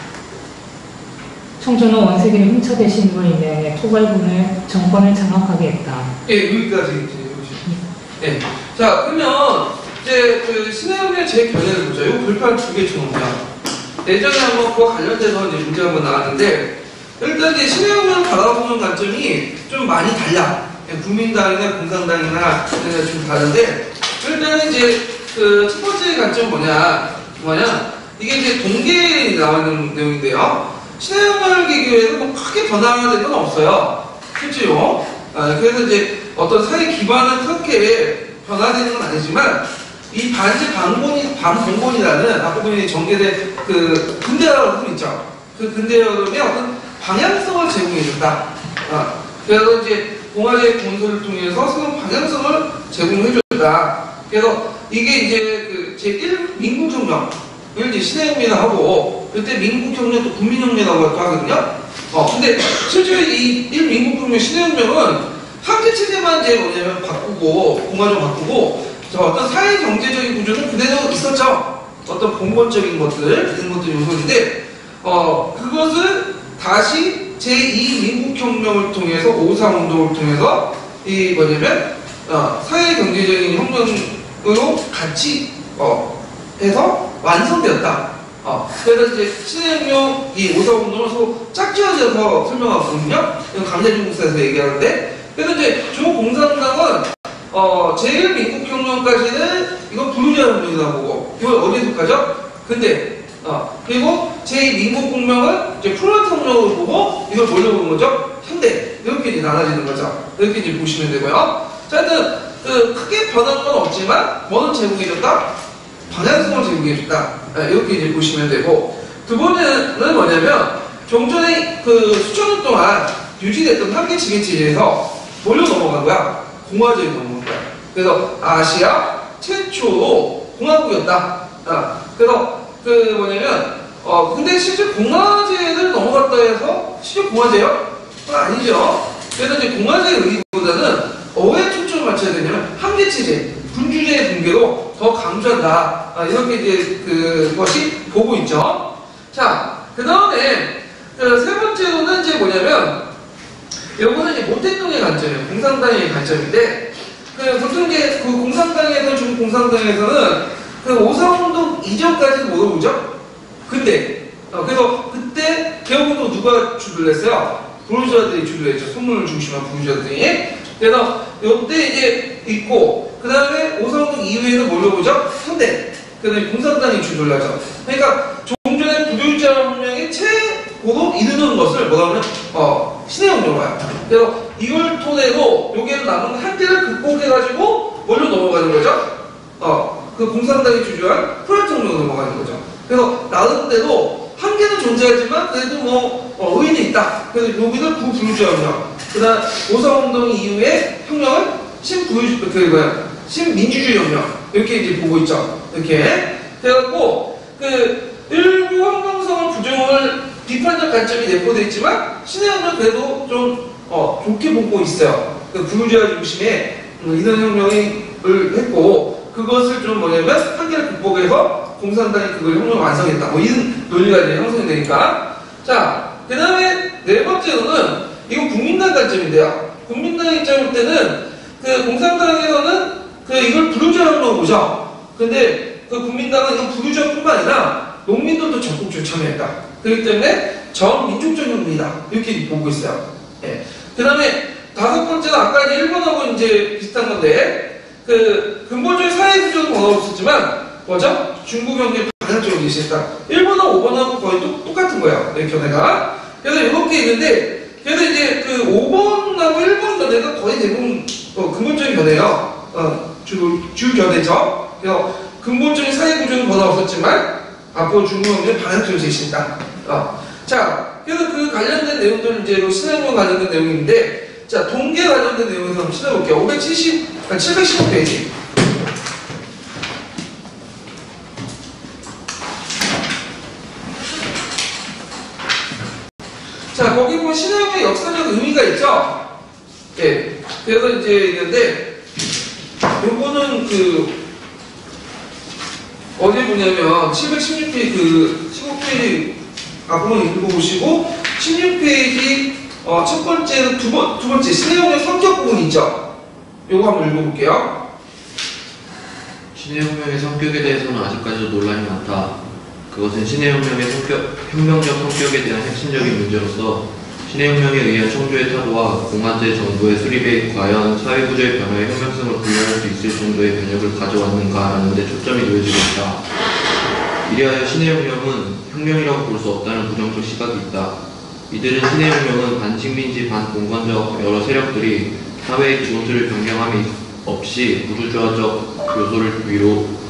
청조는 원세계를 훔쳐대 신임을 임명해 토벌군을 정권을 장악하게 했다. 예, 여기까지 이제 예. 자, 그러면 이제 그 신해영의 제 견해를 보자. 이거 불판 2개 쳐놓습니다. 예전에 한번 그거 관련돼서 이제 문제 한번 나왔는데, 일단 이제 신해영을 바라보는 관점이 좀 많이 달라. 국민당이나 공산당이나 좀 다른데, 일단 이제 그 첫 번째 관점 뭐냐, 이게 이제 동계에 나오는 내용인데요. 신해영을 계기로 뭐 크게 변화된 건 없어요. 실제로. 그래서 이제 어떤 사회 기반은 크게 변화되는 건 아니지만, 이 반공본이라는 아까 보니 전개된 그 근대화로 있죠. 그 근대화의 어떤 방향성을 제공해준다. 그래서 이제 공화제 건설을 통해서 새로운 방향성을 제공해줬다. 그래서 이게 이제 그 제1 민국혁명을 이제 신해혁명이라고 하고, 그때 민국혁명 또 국민혁명이라고 하거든요. 근데 실제로 이 1민국혁명 신해혁명은 학계체제만 이제 뭐냐면 바꾸고, 공화정 바꾸고, 어떤 사회 경제적인 구조는 그대로 있었죠. 어떤 근본적인 것들, 이런 것들 요소인데, 그것을 다시 제2민국혁명을 통해서, 5.3운동을 통해서, 이 뭐냐면, 사회 경제적인 혁명으로 같이, 해서 완성되었다. 그래서 이제 신해혁명, 이 5.3운동을 서로 짝지어져서 설명하거든요. 이건 강제중국사에서 얘기하는데, 그래서 이제 조공산당은 제1민국혁명까지는 이거 불우냐혁명이라고 보고, 이걸 어디에 속하죠? 근데, 그리고 제2민국혁명은 이제 프롤레타혁명으로 보고, 이걸 뭘로 보는 거죠? 현대. 이렇게 이제 나눠지는 거죠. 이렇게 이제 보시면 되고요. 자, 하여튼, 크게 변한 건 없지만, 뭐는 제공해줬다? 방향성을 제공해줬다. 이렇게 이제 보시면 되고, 두 번째는 뭐냐면, 종전에 그 수천 년 동안 유지됐던 한계 지배체제에서 돌려 넘어간 거야. 공화제로 넘어간 거야. 그래서 아시아 최초로 공화국이었다. 그래서 그 뭐냐면 근데 실제 공화제를 넘어갔다 해서 실제 공화제요? 아니죠. 그래서 이제 공화제의 의미보다는 어에 초점을 맞춰야 되냐면 한계 체제, 군주제의 붕괴로 더 강조한다. 이렇게 이제 그것이 보고 있죠. 자, 그 다음에 세 번째로는 이제 뭐냐면 요거는 이제 모택동의 관점이에요. 공산당의 관점인데 보통 이제 그 공산당에서 중국 공산당에서는 그 오사운동 이전까지는 뭐로 보죠? 근데 그래서 그때 개혁운동 누가 주도를 했어요? 부르주아들이 주도를 했죠. 소문을 중심한 부르주아들이. 그래서 요때 이제 있고 그 다음에 오사운동 이후에는 뭘로 보죠? 현대. 그 다음에 공산당이 주도를 하죠. 그러니까 종전의 부르주아혁명의 최고로 이르는 것을 뭐라 하면 신해혁명으로 봐요. 그래서 이걸 토대로 여기에는 남은 한계를 극복해가지고 뭘로 넘어가는 거죠? 그 공산당이 주도한 프랑스혁명으로 넘어가는 거죠. 그래서 나름대로 한계는 존재하지만 그래도 뭐 의인이 있다. 그래서 여기는 구부르주아혁명. 그다음 오사운동 이후에 혁명은 신민주주의 혁명 이렇게 이제 보고 있죠. 이렇게 그래갖고 일부 황금성은 부정을 비판적 관점이 내포되어 있지만 신해혁명은 그래도 좀 좋게 보고 있어요. 부르주아 중심의 이런 혁명을 했고 그것을 좀 뭐냐면 한계를 극복해서 공산당이 그걸 혁명을 완성했다. 뭐 이런 논리가 이제 형성이 되니까. 자, 그 다음에 네 번째로는 이건 국민당 관점인데요. 국민당 입장일 때는 공산당에서는 이걸 부르주아 혁명으로 보죠. 근데 국민당은 이건 부르주아뿐만 아니라 농민들도 적극적으로 참여했다. 그렇기 때문에 전민족적 혁명이다. 이렇게 보고 있어요. 예. 그 다음에 다섯 번째는 아까 이제 일본하고 이제 비슷한 건데 근본적인 사회 구조는 번없었지만 뭐죠? 중국 경제 방향적으로 제시했다. 1번하고 5번하고 거의 똑같은 거예요. 네, 견해가. 그래서 이렇게 있는데 그래서 이제 5번하고 1번 견해가 거의 대부분 근본적인 견해예요. 주 견해죠. 그래서 근본적인 사회 구조는 번없었지만 앞으로 중국 경제 방향적으로 제시했다. 자, 그래서 그 관련된 내용들은 이제 신해혁명 관련된 내용인데 자, 동계 관련된 내용을 한번 찾아볼게요. 715페이지. 자, 거기 보면 신해혁명의 역사적 의미가 있죠? 예. 그래서 이제 있는데, 요거는 어디 보냐면, 716페이지 15페이지 앞부분 읽어보시고, 16페이지, 첫 번째, 두 번째, 신해혁명 성격 부분 있죠? 요거 한번 읽어볼게요. 신해혁명의 성격에 대해서는 아직까지도 논란이 많다. 그것은 신해혁명의 혁명적 성격에 대한 핵심적인 문제로서 신해혁명에 의한 청주의 타도와 공화제 정부의 수립에 과연 사회구조의 변화의 혁명성을 분류할 수 있을 정도의 변혁을 가져왔는가라는 데 초점이 놓여지고 있다. 이래하여 신해혁명은 혁명이라고 볼 수 없다는 부정적 시각이 있다. 이들은 신해혁명은 반식민지 반공권적 여러 세력들이 사회의 기본틀을 변경함이 없이 부르주아적 요소를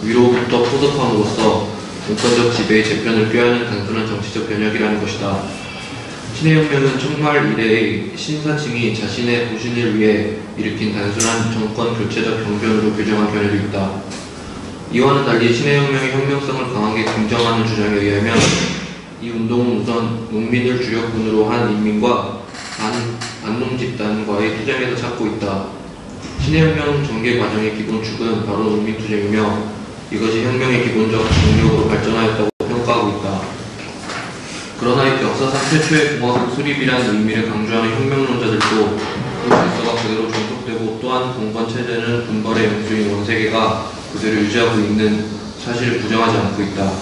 위로부터 포섭함으로써 공권적 지배의 재편을 꾀하는 단순한 정치적 변혁이라는 것이다. 신해혁명은 청말 이래의 신사층이 자신의 부신을 위해 일으킨 단순한 정권 교체적 경변으로 규정한 견해도 있다. 이와는 달리 신해혁명의 혁명성을 강하게 긍정하는 주장에 의하면 이 운동은 우선 농민을 주력군으로 한 인민과 반농 집단과의 투쟁에서 찾고 있다. 신해혁명 전개 과정의 기본축은 바로 농민투쟁이며 이것이 혁명의 기본적 동력으로 발전하였다고 평가하고 있다. 그러나 역사상 최초의 공화국 수립이라는 의미를 강조하는 혁명론자들도 그 질서가 그대로 존속되고 또한 공권체제는 군벌의 영주인 원세계가 그대로 유지하고 있는 사실을 부정하지 않고 있다.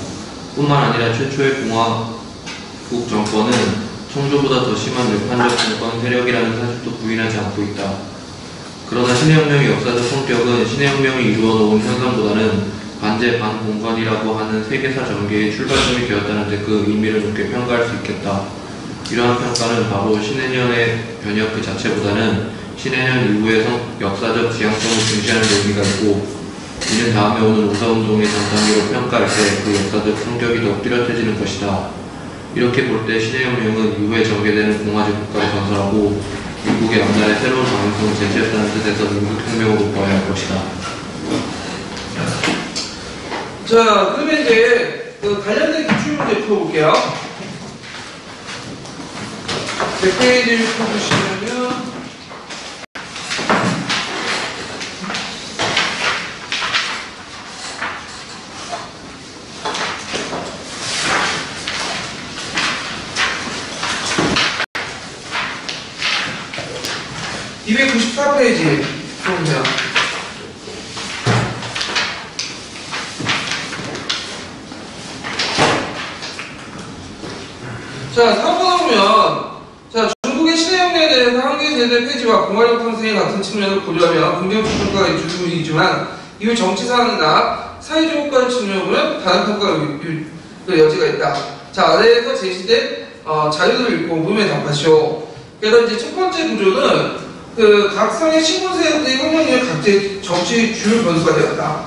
뿐만 아니라 최초의 공화국 정권은 청조보다 더 심한 뇌판적 정권 세력이라는 사실도 부인하지 않고 있다. 그러나 신해혁명의 역사적 성격은 신해혁명이 이루어놓은 현상보다는 반제 반공권이라고 하는 세계사 전개의 출발점이 되었다는 데 그 의미를 높게 평가할 수 있겠다. 이러한 평가는 바로 신해년의 변혁 그 자체보다는 신해년 이후의 역사적 지향성을 중시하는 의미가 있고 이는 다음에 오는 오사운동의 전 단계로 평가할 때 그 역사적 성격이 더 뚜렷해지는 것이다. 이렇게 볼 때 신해혁명은 이후에 전개되는 공화제 국가를 건설하고 미국의 앞날의 새로운 가능성을 제시했다는 뜻에서 민국혁명으로 보아야 할 것이다. 자, 그러면 이제 그 관련된 기출문제 풀어볼게요. 100페이지를 펴보시면은 (294페이지) 보세요. 자, 3번 보면, 자, 중국의 신해혁명에 대해서 한국의 제대 폐지와 공화국 탄생의 같은 측면을 고려하면 긍정적 평가가 주중이지만 이후 정치 사안이나 사회적 효과를 측면으로 다른 평가의 여지가 있다. 자, 아래에서 제시된 자료들을 읽고 물음에 답하시오. 그래서 이제 첫 번째 구조는 각 상의 신분세력들의 혁명의 각자의 정치 주요 변수가 되었다.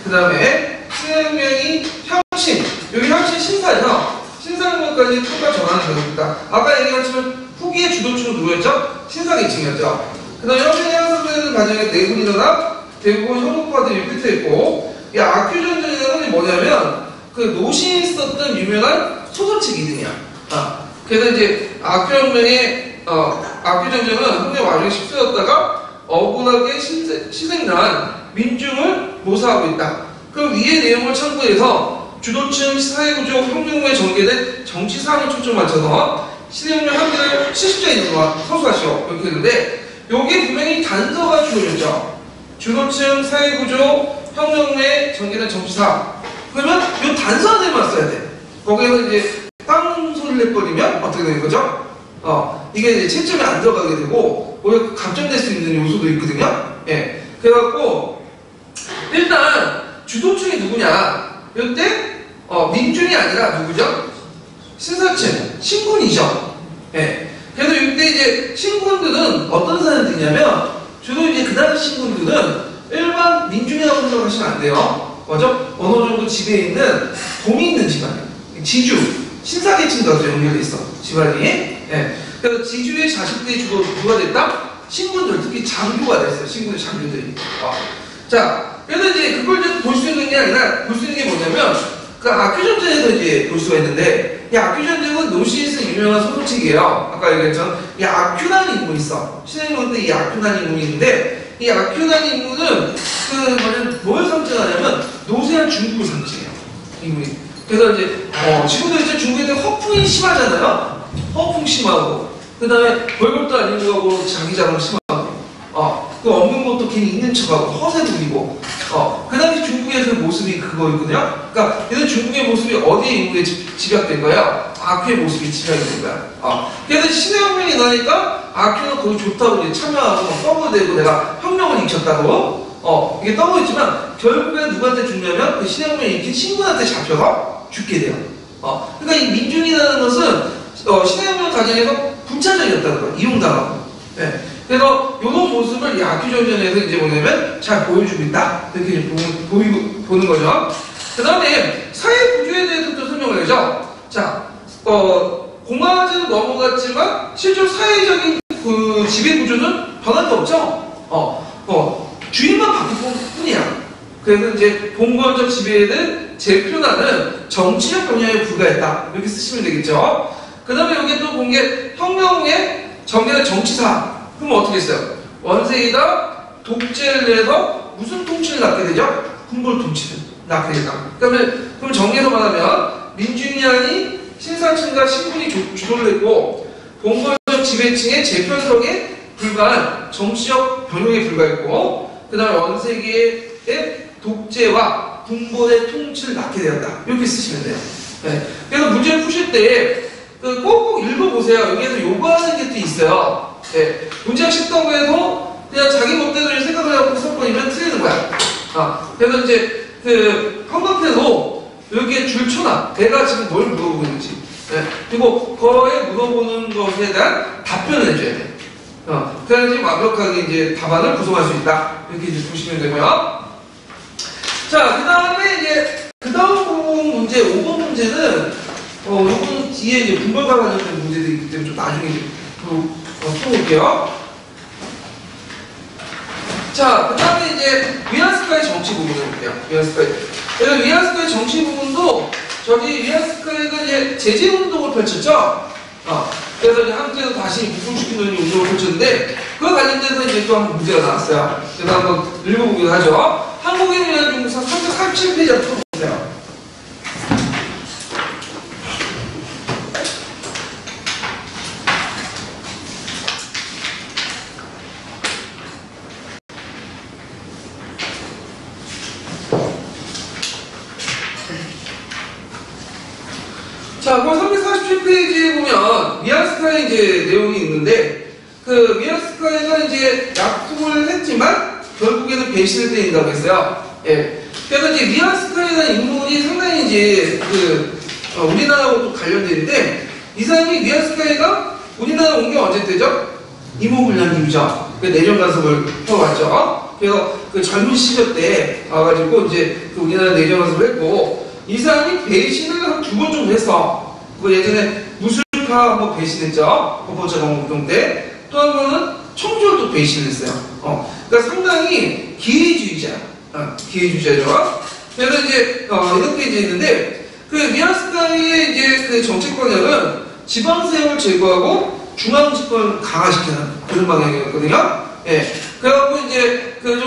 그 다음에 신해혁명이 혁신, 여기 혁신 신사죠. 신사혁명까지 평가 전환을 가졌다. 아까 얘기했지만 후기의 주도층은 누구였죠? 신사계층이었죠. 그 다음에 혁신이 형성되는 과정에 내분이 일어나 대부분 현혹파들이 끝에있고, 이 악규전쟁은 뭐냐면 그 노신이 썼던 유명한 소설책 이름이야. 그래서 이제 악규전쟁은 혁명 와중에 십수였다가 억울하게 희생당한 민중을 모사하고 있다. 그럼 위의 내용을 참고해서 주도층 사회구조 혁명에 전개된 정치 사안을 초점 맞춰서 신해혁명 합의를 70자 있는 동안 서술하시오. 이렇게 했는데 여기 분명히 단서가 주어졌죠. 주도층 사회구조 혁명에 전개된 정치 사안. 그러면 이 단서들만 써야 돼. 거기에서 이제 빵 소리를 내버리면 어떻게 되는 거죠? 이게 이제 채점이 안 들어가게 되고 오히려 감점될 수 있는 요소도 있거든요. 예. 그래갖고 일단 주도층이 누구냐? 이때 민중이 아니라 누구죠? 신사층, 신군이죠. 예. 그래서 이때 이제 신군들은 어떤 사람들이냐면 주로 이제 그 당시 신군들은 일반 민중이라고 생각하시면 안 돼요. 맞죠? 어느 정도 지배에 있는 돈이 있는 집안이에요. 지주, 신사계층과도 연결돼 있어. 집안이. 예. 그래서 지주의 자식들이 주로 누가 됐다? 신군들, 특히 장교가 됐어요. 신군의 장교들이. 자, 그래서 이제 그걸 이제 볼 수 있는 게 아니라 볼 수 있는 게 뭐냐면 그 악규전쟁에서 이제 볼 수가 있는데 이 악규전쟁은 노시에서 유명한 소설책이에요. 아까 얘기했죠. 이 악규라는 인물이 있어. 신해혁명 때 이 악규라는 인물이 있는데 이 악규라는 인물은 뭘 상징하냐면 노쇠한 중국을 상징해요. 인물이. 그래서 이제 지금도 이제 중국에 허풍이 심하잖아요. 허풍 심하고 그 다음에 벌벌도 아니고 하고 자기 자랑 심하고 그 없는 것도 괜히 있는 척하고 허세 부리고 그 당시 중국의 그 모습이 그거였거든요. 그러니까 얘는 중국의 모습이 어디에 인물에 집약된 거예요? 악규의 모습이 집약이 된 거야. 그래서 신해혁명이 나니까 악규는 거기 좋다고 이제 참여하고 떠벌대고 내가 혁명을 일으켰다고 이게 떠벌있지만 결국에 누구한테 죽냐면 그 신해혁명이 일으킨 신군한테 잡혀서 죽게 돼요. 그러니까 이 민중이라는 것은 신해혁명 과정에서 분차적이었다는 거예요. 이용당하고. 네. 그래서 이런 모습을 이 악규전쟁에서 이제 뭐냐면 잘 보여주고 있다. 이렇게 보는 거죠. 그 다음에 사회 구조에 대해서 또 설명을 하죠. 자, 공화제로 넘어갔지만 실제로 사회적인 그 지배 구조는 변할 게 없죠. 주인만 바뀔 뿐이야. 그래서 이제 봉건적 지배는 재표나는 정치적 경향에 불과했다. 이렇게 쓰시면 되겠죠. 그 다음에 여기 또 본 게 혁명의 전개된 정치사. 그럼 어떻게 했어요? 원세이가 독재를 내서 무슨 통치를 낳게 되죠? 군벌 통치를 낳게 된다. 그럼 정리해서 말하면 민중이 아닌 신사층과 신분이 주도를 했고 봉건적 지배층의 재편성에 불과한 정치적 변형에 불과했고 그 다음에 원세기의 독재와 군벌의 통치를 낳게 되었다. 이렇게 쓰시면 돼요. 네. 그래서 문제를 푸실 때 꼭꼭 읽어보세요. 여기에서 요구하는 게 또 있어요. 네. 문제학 10단계에도 그냥 자기 멋대로 생각을 하고 써버리면 틀리는 거야. 그래서 이제 한번에도 여기에 줄초나 내가 지금 뭘 물어보고 있는지 그리고 거에 물어보는 것에 대한 답변을 해줘야 돼. 그래야지 완벽하게 이제 답안을 구성할 수 있다. 이렇게 이제 보시면 되고요. 자, 그 다음에 이제 그 다음 부분 문제 5번 문제는 요건 뒤에 이제 분벌과 관련된 문제들이 있기 때문에 좀 나중에 풀어볼게요. 자, 그 다음에 이제 위안스카의 정치 부분을 볼게요. 위안스카의. 그래서 위안스카의 정치 부분도 저기 위안스카이가 이제 제재 운동을 펼쳤죠. 그래서 이제 한국에서 다시 북송시키는 운동을 펼쳤는데 그와 관련돼서 이제 또 한 문제가 나왔어요. 그래서 한번 읽어보기로 하죠. 한국인 위안중사 347페이지 한번 보세요. 자, 그럼 347페이지에 보면 위안스카이 이제 내용이 있는데 그 위안스카이가 이제 약속을 했지만 결국에는 배신을 때린다고 했어요. 예. 그래서 이제 위안스카이라는 인물이 상당히 이제 우리나라하고 또 관련되는데 이 사람이 위안스카이가 우리나라 온 게 언제 때죠? 이모군란 이후죠. 그 내정 간섭을 해왔죠. 그래서 그 젊은 시절 때 와가지고 이제 그 우리나라 내정 간섭을 했고 이 사람이 배신을 한 2번 정도 했어. 그 예전에 무술파 한번 배신했죠. 법보자 강운동 때. 또 한 번은 청주도 배신을 했어요. 그러니까 상당히 기회주의자. 기회주의자죠. 그래서 이제, 이렇게 이제 있는데, 그 위안스카이의 이제 그 정책 방향은 지방세력을 제거하고 중앙집권을 강화시키는 그런 방향이었거든요. 예. 그래갖고 이제 그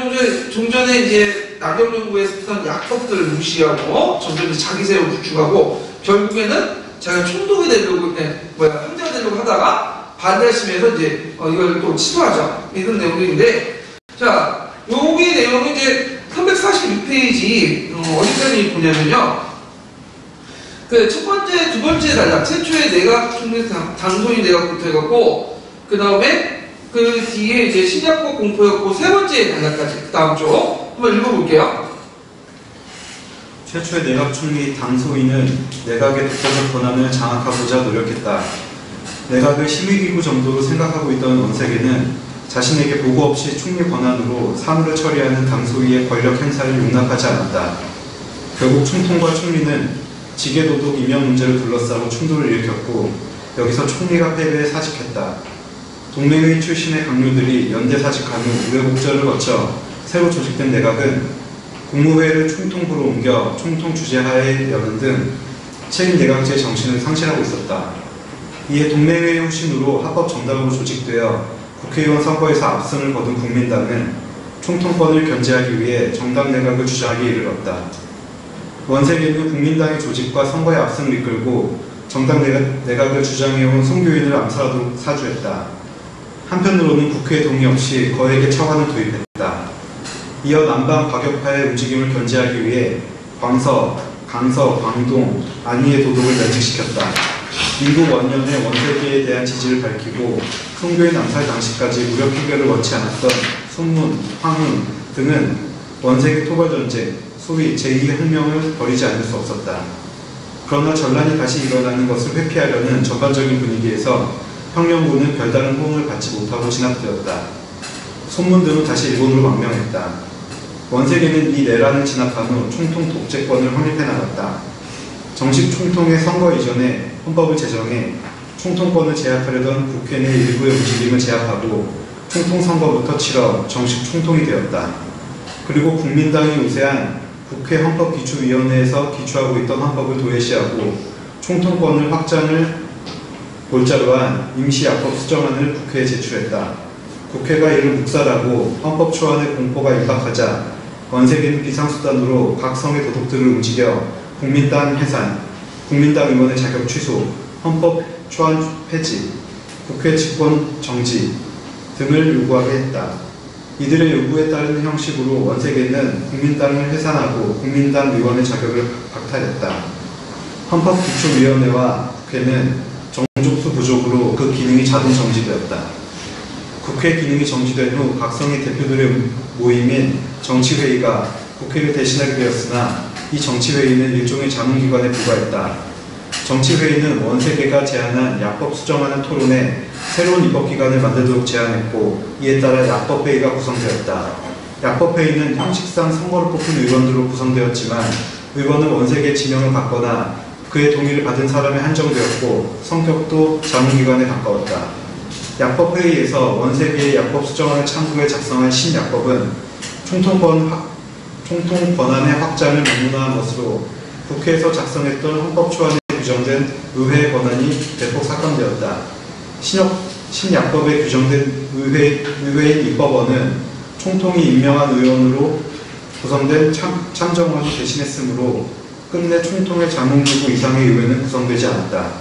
좀 전에 이제 나경 정부에서 했던 약법들을 무시하고 점점 자기 세력을 구축하고 결국에는 자기가 총독이 되려고 황제가 되려고 하다가 반대심에서 이제 이걸 또 치부하죠. 이런 내용인데 자 여기 내용은 이제 346페이지 어디까지 보냐면요. 그 첫 번째, 두 번째 단락 최초의 내각 총리 당선인 내각부터 해갖고 그 다음에 그 뒤에 이제 신약국 공포였고 세 번째 단락까지 그 다음 쪽 한번 읽어볼게요. 최초의 내각 총리 당소인은 내각의 독자적 권한을 장악하고자 노력했다. 내각을 심의기구 정도로 생각하고 있던 원색에는 자신에게 보고 없이 총리 권한으로 사무를 처리하는 당소인의 권력 행사를 용납하지 않았다. 결국 총통과 총리는 직계도덕 임명 문제를 둘러싸고 충돌을 일으켰고 여기서 총리가 패배해 사직했다. 동맹의 출신의 강요들이 연대 사직한 후 우여곡절을 거쳐 새로 조직된 내각은 국무회의를 총통부로 옮겨 총통 주재하에 여는 등 책임 내각제 정신을 상실하고 있었다. 이에 동맹회의 후신으로 합법 정당으로 조직되어 국회의원 선거에서 압승을 거둔 국민당은 총통권을 견제하기 위해 정당 내각을 주장하기에 이르렀다. 원색에는 국민당의 조직과 선거의 압승을 이끌고 정당 내각을 주장해온 송교인을 암살하도록 사주했다. 한편으로는 국회 동의 없이 거액의 처관을 도입했다. 이어 남방 과격파의 움직임을 견제하기 위해 광서, 강서, 광동, 안위의 도덕을 면직시켰다. 민국 원년에 원세계에 대한 지지를 밝히고 송교인 암살 당시까지 무력 해결을 원치 않았던 손문, 황훈 등은 원세계 토벌전쟁, 소위 제2혁명을 벌이지 않을 수 없었다. 그러나 전란이 다시 일어나는 것을 회피하려는 전반적인 분위기에서 혁명군은 별다른 호응을 받지 못하고 진압되었다. 손문 등은 다시 일본으로 망명했다. 원세계는 이 내란을 진압한 후 총통 독재권을 확립해 나갔다. 정식 총통의 선거 이전에 헌법을 제정해 총통권을 제압하려던 국회 내 일부의 움직임을 제압하고 총통 선거부터 치러 정식 총통이 되었다. 그리고 국민당이 우세한 국회 헌법기초위원회에서 기초하고 있던 헌법을 도외시하고 총통권을 확장을 골자로 한 임시약법 수정안을 국회에 제출했다. 국회가 이를 묵살하고 헌법 초안의 공포가 임박하자 원세계는 비상수단으로 각 성의 도둑들을 움직여 국민당 해산, 국민당 의원의 자격 취소, 헌법 초안 폐지, 국회 집권 정지 등을 요구하게 했다. 이들의 요구에 따른 형식으로 원세계는 국민당을 해산하고 국민당 의원의 자격을 박탈했다. 헌법기초위원회와 국회는 정족수 부족으로 그 기능이 자동 정지되었다. 국회 기능이 정지된 후 각성의 대표들의 모임인 정치회의가 국회를 대신하게 되었으나 이 정치회의는 일종의 자문기관에 불과했다. 정치회의는 원세계가 제안한 약법 수정안을 토론해 새로운 입법기관을 만들도록 제안했고 이에 따라 약법회의가 구성되었다. 약법회의는 형식상 선거를 뽑힌 의원들로 구성되었지만 의원은 원세계 지명을 받거나 그의 동의를 받은 사람에 한정되었고 성격도 자문기관에 가까웠다. 약법회의에서 원세계의 약법 수정안을 참고해 작성한 신약법은 총통 권한의 확장을 명문화한 것으로 국회에서 작성했던 헌법 초안에 규정된 의회의 권한이 대폭 삭감되었다. 신약법에 규정된 의회의 입법원은 총통이 임명한 의원으로 구성된 참정원이 대신했으므로 끝내 총통의 자문기구 이상의 의회는 구성되지 않았다.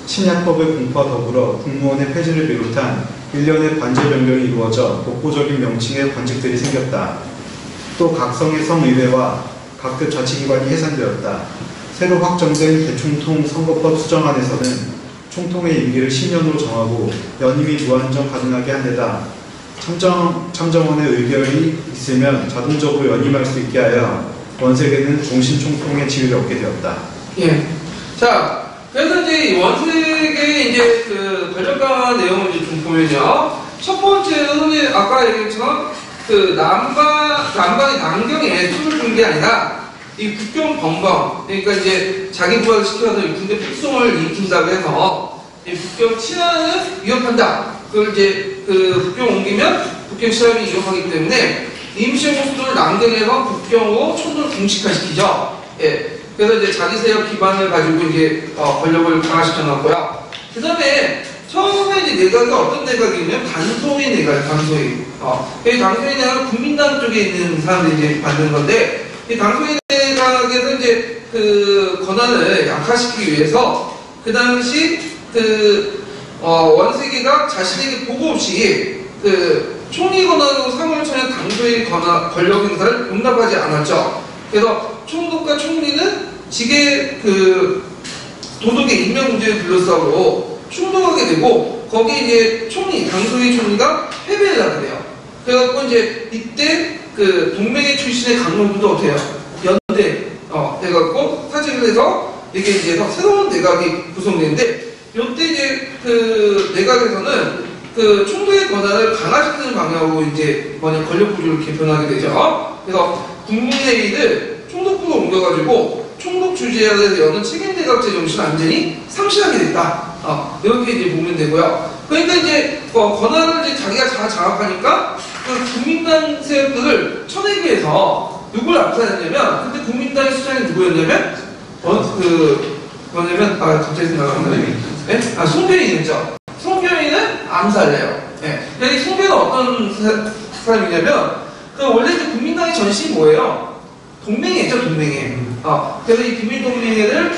신약법의 공포와 더불어 국무원의 폐지를 비롯한 일련의 관제 변경이 이루어져 독보적인 명칭의 관직들이 생겼다. 또 각성의 성의회와 각급 자치기관이 해산되었다. 새로 확정된 대총통 선거법 수정안에서는 총통의 임기를 10년으로 정하고 연임이 무한정 가능하게 한 데다 참정원의 의결이 있으면 자동적으로 연임할 수 있게 하여 원세계는 종신 총통의 지위를 얻게 되었다. 예. 자, 그래서 이제 이 원세계의 이제 그 권력강화 내용을 이제 좀 보면요. 첫 번째는 아까 얘기했지만 그 남방의 남경에 투를 준 게 아니라 이 국경 범범, 그러니까 이제 자기 부하를 시켜서 이 군대 폭송을 일으킨다고 해서 이 국경 치안을 위협한다. 그걸 이제 그 국경 옮기면 국경 치안이 위협하기 때문에 임시공수도를 남경에서 국경으로 총을 공식화시키죠. 예. 그래서 이제 자기 세력 기반을 가지고 이제 권력을 강화시켜놨고요. 그 다음에 처음에 이제 내각이 어떤 내각이냐면 단소위 내각, 단소위. 이 단소위 내각은 국민당 쪽에 있는 사람들이 이제 만든 건데, 이 단소위 내각에서 이제 그 권한을 약화시키기 위해서 그 당시 원세계가 자신에게 보고 없이 그 총리 권한으로 삼을 처한 당소위 권력 행사를 용납하지 않았죠. 그래서 총독과 총리는 직의 그 도덕의 인명 문제를 둘러싸고 충돌하게 되고 거기에 이제 당소위 총리가 패배를 하게 돼요. 그래갖고 이제 이때 그 동맹회 출신의 강론부도 어때요? 연대 해갖고 사직을 해서 이게 이제 새로운 내각이 구성되는데 이때 이제 그 내각에서는 그 총독의 권한을 강화시키는 방향으로 이제 권력 구조를 개편하게 되죠. 그래서 국무회의를 총독부로 옮겨가지고 총독 주재하에서 여는 책임내각제 정신을 완전히 상실하게 됐다. 이렇게 이제 보면 되고요. 그러니까 이제 권한을 이제 자기가 다 장악하니까 그 국민당 세력들을 쳐내기 위해서 누굴 암살했냐면 그때 국민당의 수장이 누구였냐면 갑자기 생각나는데 송편이죠. 송편이는 암살해요. 네. 근데 송편은 어떤 사람이냐면 원래 이제 국민당의 전신이 뭐예요? 동맹회죠, 동맹회. 그래서 이 비밀동맹회를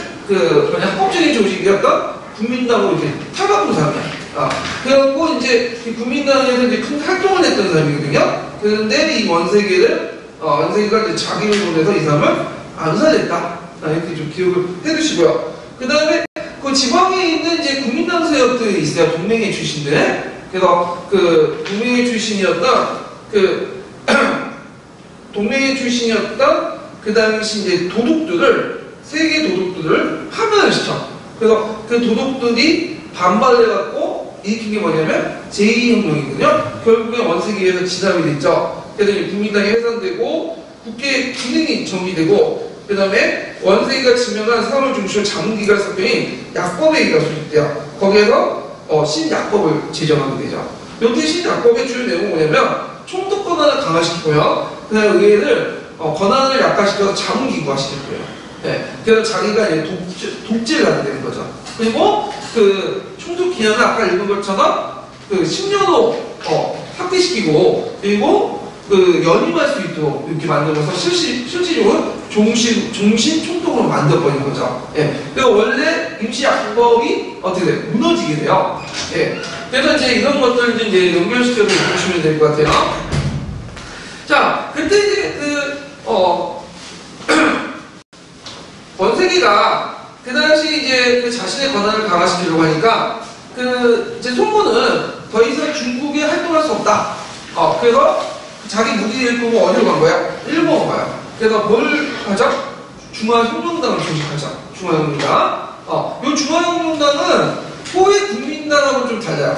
합법적인 조직이었던 국민당으로 이제 탈바꾼 사람이야. 그래갖고 이제 이 국민당에서 이제 큰 활동을 했던 사람이거든요. 그런데 이 원세계가 이제 자기를 보내서 이 사람을 암살했다. 이렇게 좀 기억을 해두시고요. 그 다음에 그 지방에 있는 이제 국민당 세력들이 있어요. 동맹회 출신들. 그래서 그 동맹회 출신이었던 그 당시 이제 세계 도둑들을 파면을 시켜. 그래서 그 도둑들이 반발을 해갖고 일으킨 게 뭐냐면 제2혁명이거든요. 결국에 원세계에서 진압이 됐죠. 그래서 이제 국민당이 해산되고 국회 기능이 정리되고 그 다음에 원세계가 지명한 사람을 중심으로 자문기관 사건인 약법회의가 소집돼요. 거기에서 신약법을 제정하게 되죠. 이때 신약법의 주요 내용은 뭐냐면 총독 권한을 강화시키고요. 그 다음에 의회를 권한을 약화시켜서 자문기구화 시켰고요. 네. 그래서 자기가 이제 독재를 하게 되는 거죠. 그리고 그 총독 기한을 아까 읽은 것처럼 10년으로 확대시키고 그리고 연임할 수 있도록 이렇게 만들어서 실질적으로 종신 총독으로 만들어버린 거죠. 예. 그래서 원래 임시약법이 어떻게 돼요? 무너지게 돼요. 예. 그래서 이제 이런 것들을 이제 연결시켜서 보시면 될 것 같아요. 자, 그때 이제 원세계가 그 당시 이제 자신의 권한을 강화시키려고 하니까 이제 송문은 더 이상 중국에 활동할 수 없다. 그래서 자기 무기를 끌고 어디로 간 거야? 일본으로 가요. 그래서 뭘 하죠? 중화혁명당을 조직하죠. 중화혁명당. 이 중화혁명당은 후의 국민당하고 좀 달라요.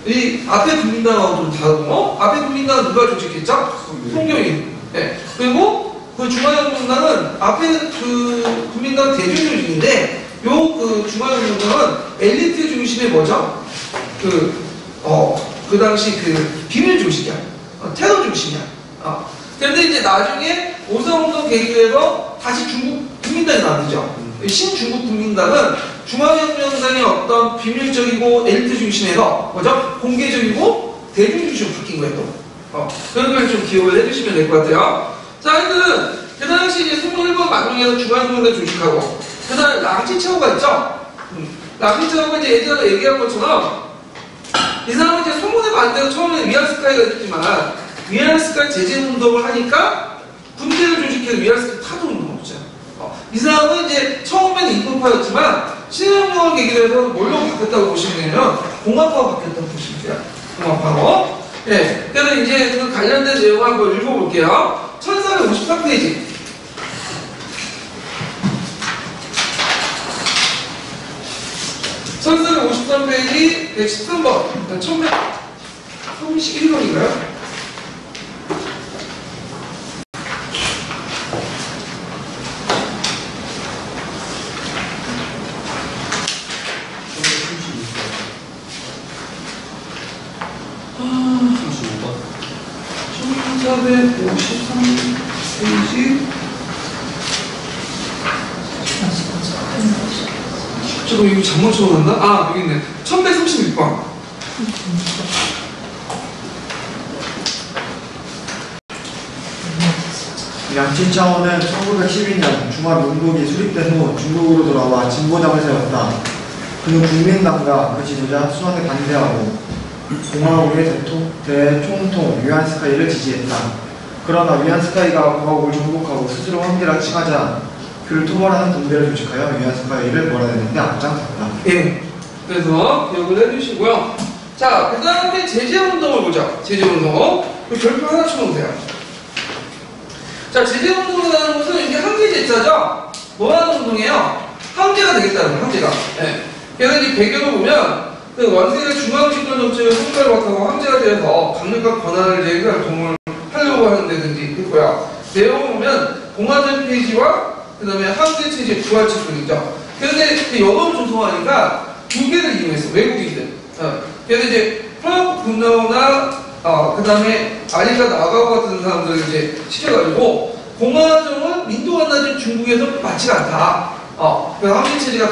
이 앞에 국민당하고 좀 다르고, 앞에 국민당은 누가 조직했죠? 송교인. 네. 그리고 그 중화혁명당은 앞에 국민당 대중 조직인데 때문에 요 중앙운동은 엘리트 중심의 뭐죠? 그 당시 비밀 중심이야. 테러 중심이야. 그런데 이제 나중에 오성운동 계기로 해서 다시 중국 국민당이 나왔죠. 신중국 국민당은 중앙혁명당의 어떤 비밀적이고 엘리트 중심에서 뭐죠? 공개적이고 대중 중심으로 바뀐 거예요. 또. 그런 걸 좀 기억을 해주시면 될 것 같아요. 자, 하여튼 그 당시 이제 송일본 만명에서 중앙혁명당 조직하고 그 다음에 랑치차오가 있죠. 랑치차오가 이제 예전에 얘기한 것처럼 이 사람은 이제 소문에 반대로 처음에 위안스카이가 있지만 위안스카이 제재운동을 하니까 군대를 조직해서 위안스카이 파도운동을 했죠. 이 사람은 이제 처음에는 인권파였지만 신혁명을 계기로 해서 뭘로 바뀌었다고 보시면 되면 공화파가 바뀌었다고 보시면 돼요. 공화파로. 예. 그래서 이제 그 관련된 내용을 한번 읽어볼게요. 1453페이지. 1453페이지 113번 1131번인가요? 저거 이거 잘못 적어놨나? 아, 여기 있네. 1136번. 양치차오는 1912년 중화민국이 수립된 후 중국으로 돌아와 진보당을 세웠다. 그는 국민당과 그 지도자 수원에 반대하고 공화국의 대총통 위안스카이를 지지했다. 그러나 위안스카이가 공화국을 정복하고 스스로 황제라 칭하자 그를 토벌하는 군대를 조직하여 위안스카이를 몰아내는데 앞장섰다. 예. 그래서 기억을 해주시고요. 자, 그 다음에 제재운동을 보죠. 제재운동. 그 별표 하나 쳐놓으세요. 자, 제재운동이라는 것은 이게 항제제자죠? 뭐 하는 운동이에요? 항제가 되겠다는 거예요, 항제가. 예. 그래서 이 배경을 보면 그 원세가 중앙집권 정책을 성과를박하고 황제가 되어서 강력한 권한을 이제 동을 하려고 하는 데든지 있고요. 내용을 보면 공화된 페이지와 그 다음에 항제 체제 부활 측정이죠. 그런데 그 영어를 조성하니까 두 개를 이용했어, 외국인들. 그래서 이제 프랑크 군나우나 그 다음에 아리가 나가고 같은 사람들을 이제 시켜가지고 공화정은 민도가 낮은 중국에서 맞지가 않다. 그래서 항제 체제가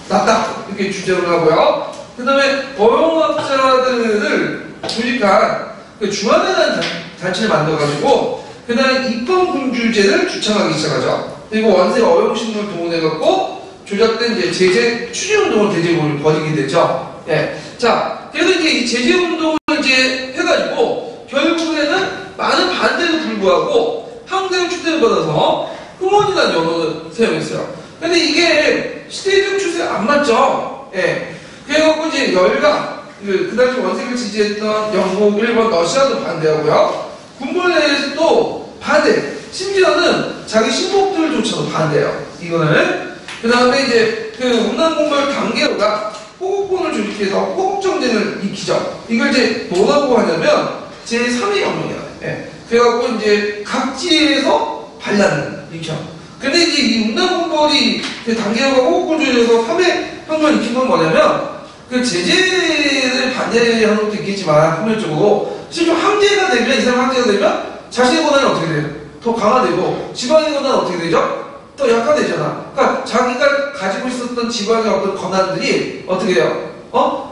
낫다 이렇게 주장을 하고요. 그 다음에 어용학자들을 조직한 그 중앙회라는 단체를 만들어가지고 그 다음에 입헌군주제를 주창하기 시작하죠. 그리고 원세 어용신문을 동원해갖고 조작된 이제 제재 추진운동을 대제로 벌이게 되죠. 예. 자, 그래서 이제 이 제재운동을 이제 해가지고 결국에는 많은 반대에도 불구하고 항쟁 추대를 받아서 흥원이라는 연호를 사용했어요. 근데 이게 시대적 추세에 안 맞죠. 예. 그래갖고 이제 열강, 그 당시 원색을 지지했던 영국, 일본, 러시아도 반대하고요. 군부에 대해서도 반대. 심지어는 자기 신복들조차도 반대해요. 이거는. 그 다음에 이제 그 운남공벌 강계호가 호국군을 조직해서 호국정쟁을 익히죠. 이걸 이제 뭐라고 하냐면 제3의 혁명이야. 예. 그래갖고 이제 각지에서 반란을 일으켜. 근데 이제 이 운남공벌이 그 단계호가 호국군 조직해서 3회 혁명을 익힌 건 뭐냐면 그 제재를 반대하는 것도 있겠지만 표면적으로 실제로 항제가 되면 이 사람 항제가 되면 자신의 권한은 어떻게 돼요? 더 강화되고 지방의 권한은 어떻게 되죠? 더 약화되잖아. 그러니까 자기가 가지고 있었던 지방의 어떤 권한들이 어떻게 돼요?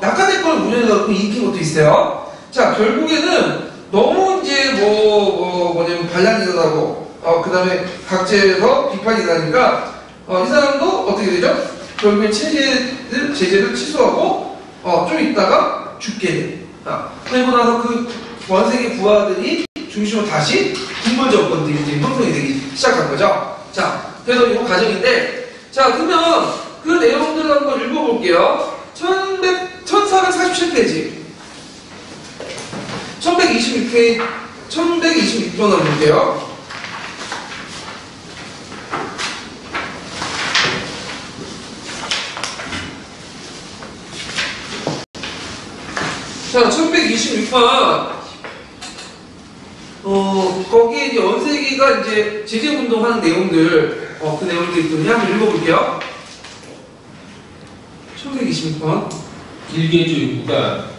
약화될 걸 운영해갖고 익힌 것도 있어요. 자, 결국에는 너무 이제 뭐냐면 반란이 일어나고 그 다음에 각지에서 비판이 일어나니까 이 사람도 어떻게 되죠? 결국에 제재를 취소하고 좀 있다가 죽게 돼. 그리고 나서 그 원색의 부하들이 중심으로 다시 군벌 정권들이 이제 형성이 되기 시작한 거죠. 자, 그래서 이거 과정인데, 자, 그러면 그 내용들을 한번 읽어볼게요. 1447페이지. 1126페이지, 1126번 한번 볼게요. 자, 1126번. 거기에 이제 원세기가 이제 제재운동 하는 내용들, 그 내용들이 있거든요. 한번 읽어볼게요. 1126번. 일개주 욕구가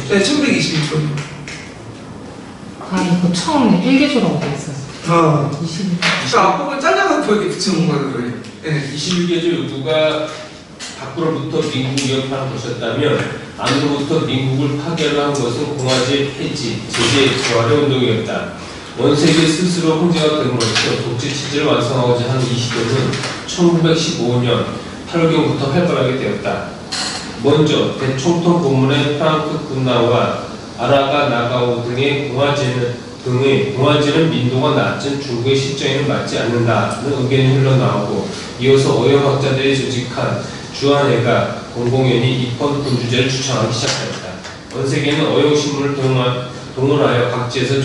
네, 1126번. 아, 이거 처음에 1개조라고 돼 있었어. 20. 자, 앞부분 잘라갖고 이렇게 붙여놓은 거예요. 네. 21개조 욕구가 밖으로부터 민국 위협하는 것이었다면 안으로부터 민국을 파괴하는 것은 공화제 폐지, 제재, 재활의 운동이었다. 원세계 스스로 황제가 됨으로써 독재 체제를 완성하고자 하는 이 시도는 1915년 8월경부터 활발하게 되었다. 먼저 대총통 고문의 프랑크 군나와 아라가 나가오 등의 공화제는 민도가 낮은 중국의 실정에는 맞지 않는다는 의견이 흘러나오고, 이어서 어영학자들이 조직한 주한회가 공공연히 입헌 군주제를 추천하기 시작하였다. 원세계는 어영신문을 동원하여 각지에서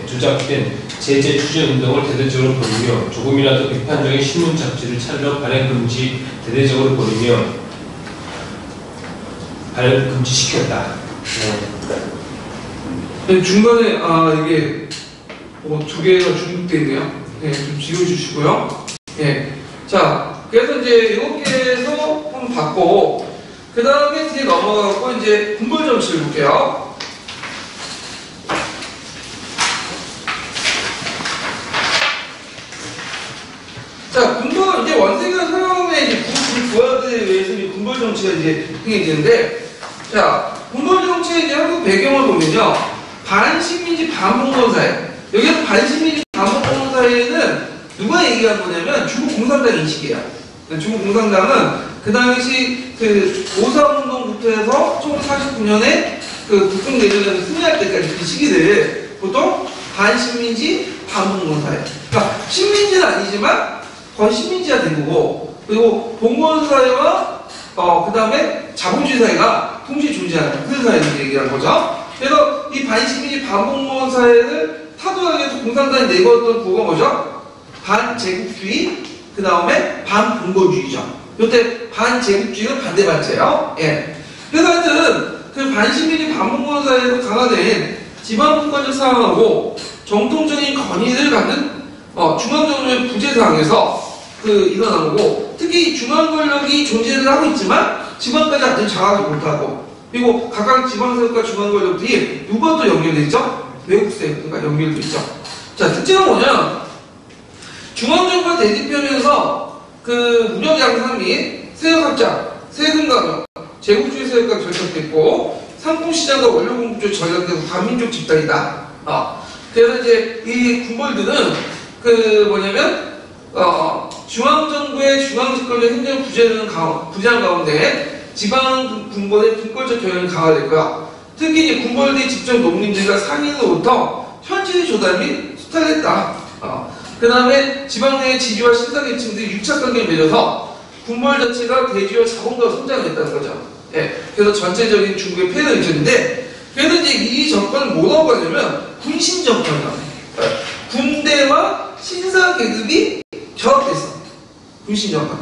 조작된 제재 추진 운동을 대대적으로 벌이며, 조금이라도 비판적인 신문 잡지를 찾으려 발행 금지 대대적으로 벌이며 발행 금지시켰다. 네, 중간에 이게 두 개가 중복되어 있네요. 네, 좀 지워주시고요. 네. 자, 그래서 이제 이렇게 해서 한번 봤고, 그 다음에 뒤에 넘어가고 이제 군벌 정치를 볼게요. 자, 군벌, 이제 원세가 서양의 이제 부하들에 의해서 이 군벌 정치가 이제 행해지는데, 자, 군벌 정치의 이제 한국 배경을 보면요. 반식민지 반봉건 사회. 여기서 반식민지 반봉건 사회는 누가 얘기한 거냐면 중국 공산당 인식이야. 중국 공산당은 그 당시 그 오사운동부터 해서 1949년에 그 국경내전을 승리할 때까지 그 시기를 보통 반식민지 반봉건 사회. 그러니까 식민지는 아니지만 거의 식민지가 된 거고, 그리고 봉건 사회와 그 다음에 자본주의 사회가 동시에 존재하는 그런 사회를 얘기한 거죠. 그래서 이 반식민지 반봉건 사회를 타도하기 위해서 공산당이 내걸었던 구호가 뭐죠? 반제국주의, 그 다음에 반봉건주의죠. 이때 반제국주의는 반대반체예요. 예. 그래서 하여튼 그 반식민지 반봉건 사회에서 강화된 지방분권적 상황하고 정통적인 권위를 갖는 중앙정부의 부재 상황에서 일어난 거고, 특히 중앙 권력이 존재를 하고 있지만 지방까지 완전히 장악을 못하고, 그리고 각각 지방세력과 중앙 권력들이 누가 또 연결돼 있죠? 외국 세력과 연결돼 있죠. 자, 특징은 뭐냐? 중앙정부가 대립하면서 그 무력 양상 및 세력 확장, 세금 강요, 제국주의 세력과 결속됐고, 상품시장과 원료공급적 전략돼서 반민족 집단이다. 그래서 이제 이 군벌들은 중앙정부의 중앙집권적 행정 부재한 가운데 지방 군벌의 분권적 경영이 강화됐고요. 특히 이제 군벌들이 직접 농민들과 상인으로부터 현지의 조달 및 수탈했다. 그 다음에 지방 내의 지주와 신사계층들이 유착관계를 맺어서 군벌 자체가 대주와 자본가로 성장했다는 거죠. 예, 그래서 전체적인 중국의 폐해를 일으켰는데, 그래서 이제 이 정권은 뭐라고 하냐면 군신 정권이라고 해요. 군대와 신사 계급이 결합됐어. 군신 정권.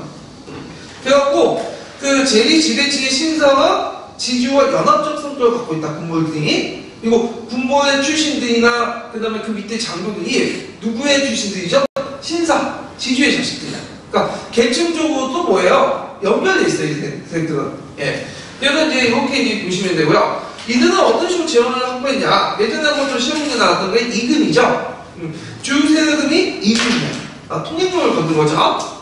그래갖고 그 제2지배층의 신사와 지주와 연합적 성격을 갖고 있다. 군벌들이. 그리고 군벌의 출신들이나 그 다음에 그 밑에 장교들이 누구의 출신들이죠? 신사, 지주의 자식들이야. 그러니까 계층적으로 또 뭐예요? 연결돼 있어요, 이 세력들은. 예. 그래서 이제 이렇게 이제 보시면 되고요. 이들은 어떤 식으로 재원을 확보했냐? 예전에 한번 좀 시험 문제 나왔던 게 이금이죠. 주세금이 이금이야. 통행료를 걷는 거죠.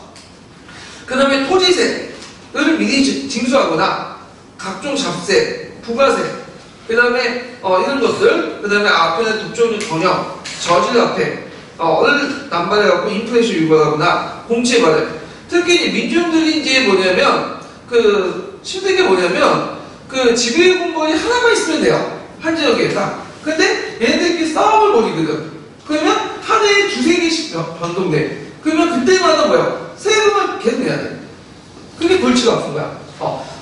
그 다음에 토지세를 미리 징수하거나 각종 잡세, 부가세, 그 다음에 이런 것들, 그 다음에 앞에는 독점적 경영, 저질화폐, 을 남발해갖고 인플레이션 유발하거나 공채 발행. 특히 이제 민중들이 이제 뭐냐면 힘든 게 뭐냐면 지배 공무원이 하나만 있으면 돼요. 한 지역에 딱. 근데 얘네들끼리 싸움을 벌이거든. 그러면 한 해에 두세 개씩 변동돼. 그러면 그때마다 뭐야? 세금을 계속 내야 돼. 그게 골치가 아픈 거야.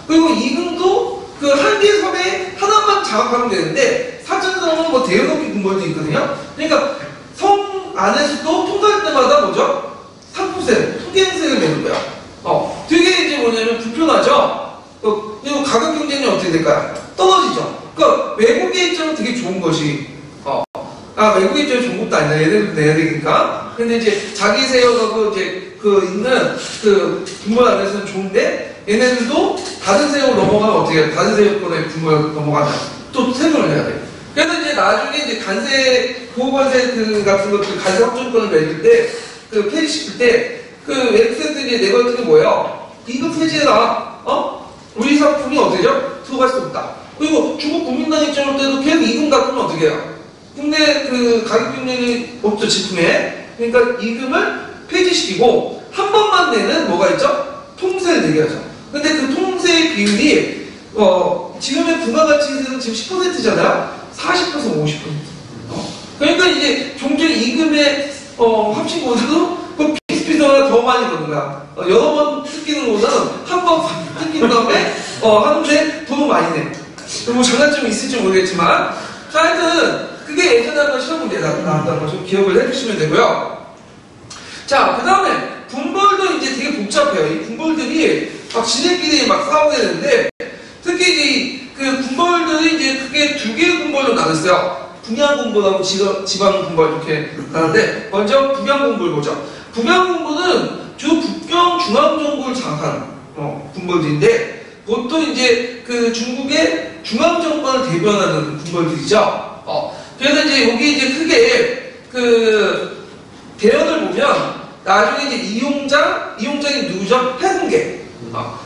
그리고 이금도 한 개 섬에 하나만 장악하면 되는데, 사천성은 뭐 대여롭게 군벌도 있거든요. 그러니까 성 안에서도 통과할 때마다 뭐죠? 상품세, 통행세를 내는 거야. 되게 이제 뭐냐면 불편하죠? 그리고 가격 경쟁력이 어떻게 될까요? 떨어지죠? 그러니까 외국의 입장은 되게 좋은 것이, 외국의 입장이 좋은 것도 아니라 얘네들 내야 되니까. 근데 이제 자기 세력하고 이제 있는 분벌 안에서는 좋은데 얘네들도 다른 세력으로 넘어가면 어떻게 해요? 다른 세력권에 분벌 넘어가면 또 생존을 해야 돼. 그래서 이제 나중에 이제 간세 보호관세 같은 것들 간세 확정권을 매길 때 폐지시킬 때 엑센트 이제 내걸 때 뭐예요? 이거 폐지해라. 우리 상품이 어떻게 되죠? 들어갈 수 없다. 그리고 중국 국민당 입장을 때도 계속 이금 갖고는 어떻게 해요? 국내 가격 경쟁이 없죠, 제품에. 그러니까 이금을 폐지시키고 한 번만 내는 뭐가 있죠? 통세를 내게 하죠. 근데 그 통세의 비율이 지금의 부가가치세는 지금 10%잖아요. 40% 50%. 그러니까 이제 종전 이금의 합친 거보다도 비슷비슷하거나 더 많이 버는 거야. 여러 번 뜯기는 거보다는 한 번 뜯긴 다음에 하는데 더 많이 내. 뭐 장단점이 있을지 모르겠지만, 자, 하여튼 그게 예전에 한번 시험 문제에 나왔다는 거 좀 기억을 해주시면 되고요. 자, 그 다음에 분벌도 이제 되게 복잡해요. 이 분벌들이 막 지네끼리 막 싸우게 되는데, 특히 이제 분벌들이 이제 크게 두 개의 분벌로 나눴어요. 북양분벌하고 지방분벌 이렇게 나는데, 먼저 북양분벌 보죠. 북양분벌은 주 북경 중앙정부를 장악하는 분벌들인데, 보통 이제 중국의 중앙정권을 대변하는 분벌들이죠. 그래서 이제 여기 이제 크게 대연을 보면 나중에 이제 이용장이 누구죠? 해군계.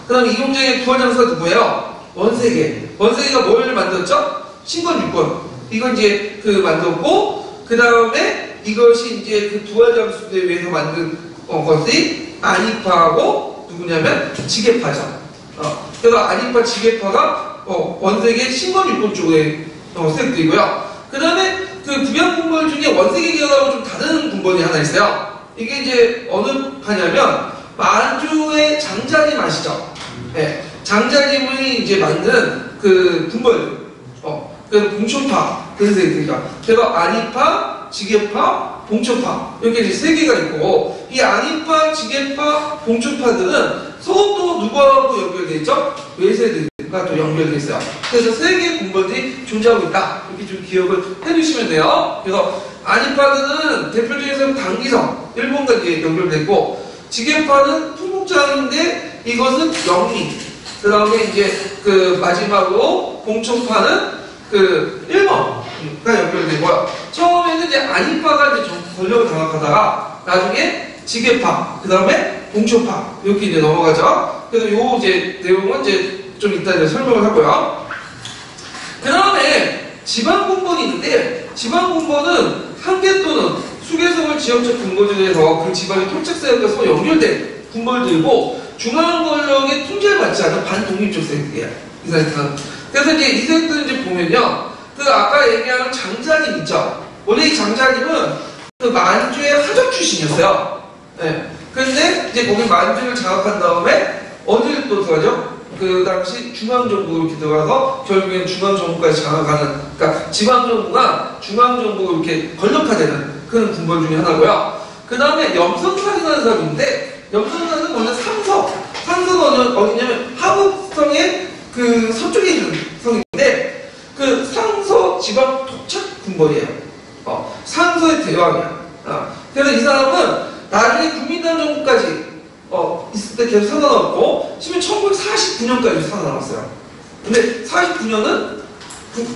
그 다음에 이용장의 부하장사가 누구예요? 원세계가 뭘 만들었죠? 신권유권. 이걸 이제 만들었고, 그 다음에 이것이 이제 부하장수에 의해서 만든 것이 안이파하고 누구냐면 지게파죠. 그래서 안이파 지게파가 원세계 신권유권 쪽에 세력들이고요. 그 다음에 북양분벌 중에 원세계 계열하고 좀 다른 분벌이 하나 있어요. 이게 이제 어느 파냐면 만주의 장자림 아시죠? 네, 장자림을 이제 만든 분벌, 봉천파 그런 세력들이죠. 그래서 안이파, 지게파, 봉천파 이렇게 이제 세 개가 있고, 이 안이파, 지게파, 봉천파들은 서로 또 누구하고 연결되어 있죠? 외세들과 또 연결되어 있어요. 그래서 세 개의 분벌들이 존재하고 있다. 이렇게 좀 기억을 해주시면 돼요. 그래서 안이파들은 대표적인 당기성, 일본과 이제 연결되고, 지게파는 풍국장인데 이것은 영리. 그 다음에 이제 마지막으로 봉천파는 일본과 연결되고요. 처음에는 이제 안이파가 이제 권력을 장악하다가 나중에 지게파, 그 다음에 봉천파 이렇게 이제 넘어가죠. 그래서 요 이제 내용은 이제 좀 이따 이제 설명을 하고요. 그 다음에 지방분벌이 있는데, 지방분벌은 한계 또는 수개성을 지역적 근거지에서 그 지방의 토착세력과 서로 연결된 분벌들이고, 중앙 권력의 통제를 받지 않은 반독립적 세력이에요. 이 세력들은. 그래서 이제 이 세력들은 이제 보면요, 아까 얘기한 장자님 있죠. 원래 이 장자님은 만주의 하적 출신이었어요. 네. 그런데 이제 거기 만주를 장악한 다음에 어디를 또 들어가죠? 그 당시 중앙정부로 이렇게 들어가서 결국엔 중앙정부까지 장악하는, 그러니까 지방정부가 중앙정부로 이렇게 권력화되는 그런 군벌 중에 하나고요. 그 다음에 염성산이라는 사람인데, 염성산은 원래 상서는 어디냐면 하북성의 서쪽에 있는 성인데, 상서 지방 토착 군벌이에요. 상서의 대왕이야. 그래서 이 사람은 나중에 국민당 정부까지 있을 때 계속 살아남았고, 심지어 1949년까지 살아남았어요. 근데 49년은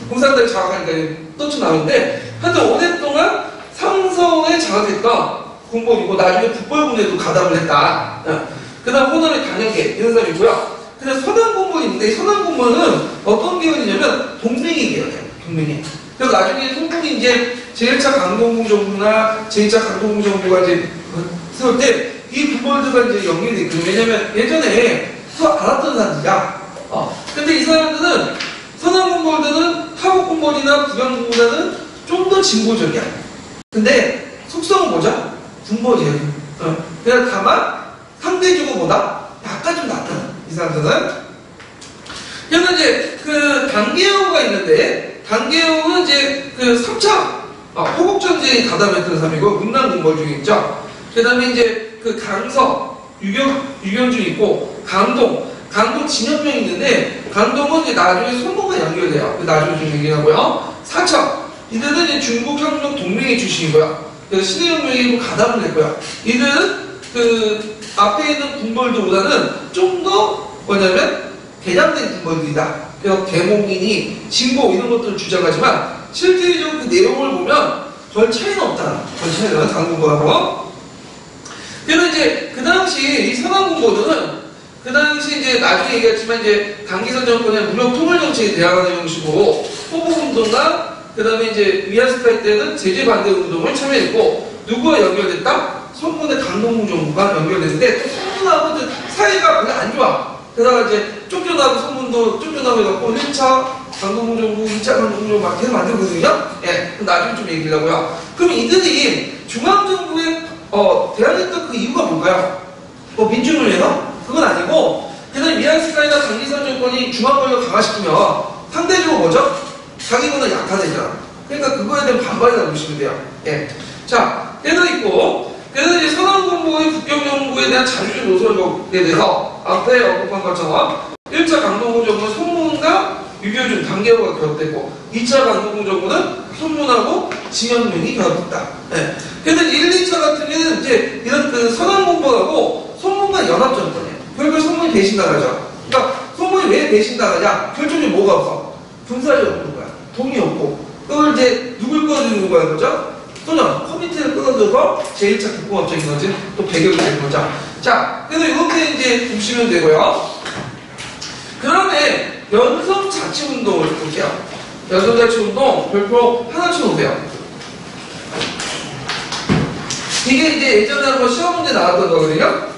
공산당이 장악하니까 떠쳐나오는데, 하여튼 오랫동안 상서에 장악했던 군벌이고, 나중에 북벌군에도 가담을 했다. 그 다음 호남의 단역계 이런 사람이고요. 그래서 서남군벌이 있는데, 이 서남군벌은 어떤 계열이냐면 동맹이 계열이에요. 동맹이. 그래서 나중에 송군이 이제 제1차 강동궁 정부나 제2차 강동궁 정부가 이제 세울 때 이 군벌들과 이제 연결이 있거든요. 왜냐면 예전에 알았던 사람들이야. 근데 이 사람들은 서남군벌들은 하북군벌이나 북양군보다는 좀 더 진보적이야. 근데 속성은 뭐죠? 군벌이에요. 그냥 다만 상대적으로보다 약간 좀 낫다. 이 사람들은. 그래서 이제 단계호가 있는데, 단계호는 이제 3차 호국전쟁이 가담했던 사람이고, 문남군벌 중에 있죠. 그 다음에 이제 강서, 유경중 있고, 강동 진협병이 있는데, 강동은 이제 나중에 손모가 연결돼요. 나중에 좀 얘기하고요. 사척, 이들은 이제 중국 혁명 동맹의 출신이고요. 그래서 신해혁명이고 가담을 냈고요. 이들은 그 앞에 있는 군벌들보다는 좀 더 뭐냐면 개량된 군벌들이다. 그래서 계몽이니 진보 이런 것들을 주장하지만 실질적으로 그 내용을 보면 별 차이는 없다. 별 차이는 당군벌하고. 그래서 이제 그 당시 이 선왕군벌들은 그 당시 이제 나중에 얘기했지만 이제 강기선 정권의 무력 통일 정책에 대항하는 형식으로 호국운동과 그 다음에 이제 위안스타일 때는 제재 반대 운동을 참여했고 누구와 연결됐다? 성군의 강동구 정부가 연결됐는데 또 성군하고 사이가 별로 안 좋아. 그러다가 이제 쫓겨나고 성군도 쫓겨나고 해갖고 1차 강동구 정부, 2차 강동구 정부 막 계속 만들거든요. 예, 나중에 좀 얘기를 하고요. 그럼 이들이 중앙정부에 대항했던 그 이유가 뭘까요? 뭐 민중을 위해서? 그건 아니고 그다음에 위안스타일이나 강기선 정권이 중앙권력을 강화시키면 상대적으로 뭐죠? 자기군은 약화되잖아. 그러니까 그거에 대한 반발이라고 보시면 돼요. 예. 자, 그래서 있고 그래서 이제 선왕군부의 국경정부에 대한 자주적 노선에 대해서 앞에 언급한 것처럼 1차 강동구 정부는 손문과 유교준, 강계호가 결합됐고 2차 강동구 정부는 손문하고 진영명이 결합됐다. 예. 그래서 1, 2차 같은 경우는 이제 이런 그 선왕군부하고 손문과 연합정권이에요. 결국 손문이 배신당하죠. 그러니까 손문이 왜 배신당하냐? 결정적인 뭐가 없어? 군사력이 없는 거야. 돈이 없고. 그걸 이제 누굴 끌어들이는 거야, 그죠? 또는 커미티를 끌어들여서 제1차 국공업적인 거지 또 배경이 되는 거죠. 자, 그래서 이렇게 이제 보시면 되고요. 그 다음에 연성자치운동을 볼게요. 연성자치운동 별표 하나 쳐놓으세요. 이게 이제 예전에 한번 시험 문제 나왔던 거거든요.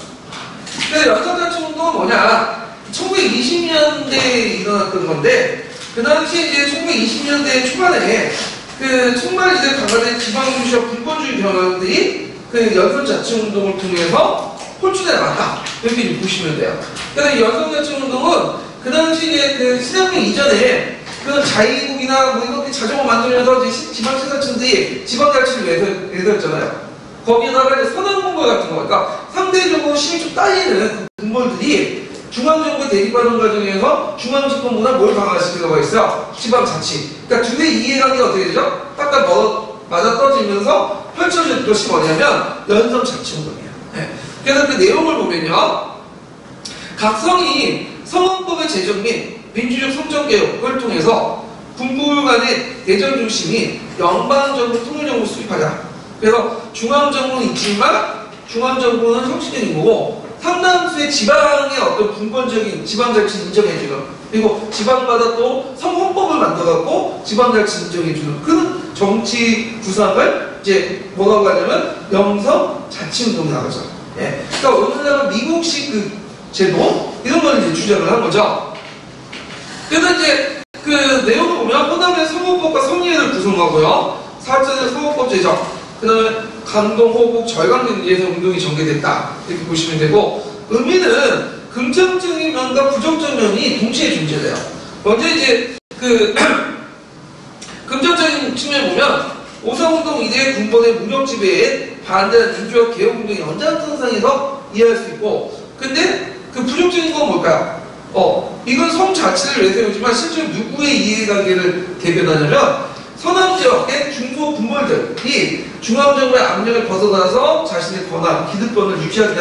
그래서 연성자치운동은 뭐냐? 1920년대에 일어났던 건데, 그 당시 이제 1920년대 초반에 그 청말시대 강화된 지방주시와 분권주의 변화들이 그 연성자치운동을 통해서 홀쭉해 나갔다. 이렇게 보시면 돼요. 그래서 이 연성자치운동은 그 당시 이제 그 신혁명 이전에 그 자위국이나 뭐 이렇게 자정을 만들면서 이제 지방시사층들이 지방자치를 내세웠잖아요. 거기에다가 이제 선언공벌 같은 거, 그러니까 상대적으로 힘이 좀 딸리는 공벌들이 중앙정부에 대립하는 과정에서 중앙집권보다 뭘 강화시키려고 했어요? 지방자치. 그러니까 두 개의 이해관계가 어떻게 되죠? 딱딱 맞아떨어지면서 펼쳐진 것이 뭐냐면 연성자치운동이에요. 네. 그래서 그 내용을 보면요. 각성이 성헌법의 제정 및 민주적 성정개혁을 통해서 군부 간의 대전 중심이 영방정부, 통일정부 수립하자. 그래서 중앙정부는 있지만 중앙정부는 형식적인 거고 상당수의 지방의 어떤 분권적인 지방자치 인정해주는 그리고 지방마다 또 성헌법을 만들어갖고 지방자치 인정해주는 그런 정치 구상을 이제 뭐라고 하냐면 영성자치운동이라고 하죠. 예. 그러니까 오늘날은 미국식 그 제도 이런 걸 이제 주장을 한 거죠. 그래서 이제 그 내용을 보면 허남의 성헌법과 성리회를 구성하고요. 4차는 성헌법 제정, 그 다음에 강동, 호국, 절강된 위에서 운동이 전개됐다. 이렇게 보시면 되고, 의미는 긍정적인 면과 부정적인 면이 동시에 존재돼요. 먼저 이제 그 긍정적인 측면을 보면 오사운동 이대의 군번의 무력 지배에 반대하는 민주화 개혁운동의 연장선상에서 이해할 수 있고, 근데 그 부정적인 건 뭘까요? 이건 성 자체를 내세우지만 실제로 누구의 이해관계를 대변하냐면 서남 지역의 중소 군벌들이 중앙정부의 압력을 벗어나서 자신의 권한, 기득권을 유지하기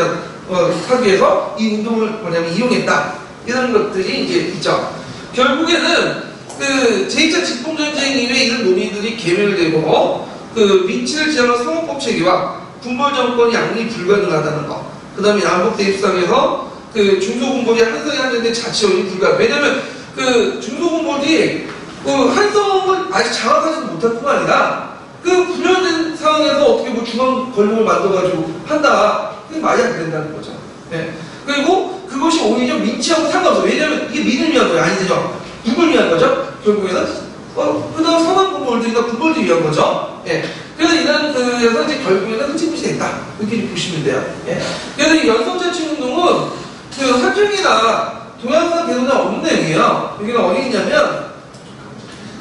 위해서 이 운동을 뭐냐면 이용했다. 이런 것들이 이제 있죠. 결국에는 그 제2차 집권전쟁 이후에 이런 논의들이 개멸되고 그 민치를 지향한 성헌법 체계와 군벌 정권이 양립이 불가능하다는 거. 그 다음에 남북 대입상에서 그 중소군벌이 한성에 한정된 자치원이 불가. 왜냐면 그 중소군벌이 그 한성을 아직 장악하지 못할 뿐만 아니라 그 불려된 상황에서 어떻게 뭐 중앙 권력을 만들어가지고 한다. 그게 말이 안 된다는 거죠. 네. 그리고 그것이 오히려 민치하고 상관없어. 왜냐면 이게 민을 위한 거예요. 아니죠. 누굴 위한 거죠? 결국에는 그 다음 상황군벌들이나 군벌들 위한 거죠. 예. 그래서 이런 그래서 이제 결국에는 흐지부지 됐다. 이렇게 보시면 돼요. 예. 그래서 이 연성자치운동은 그 한중이나 동양사 개론에 없는 내용이에요. 여기가 어디 있냐면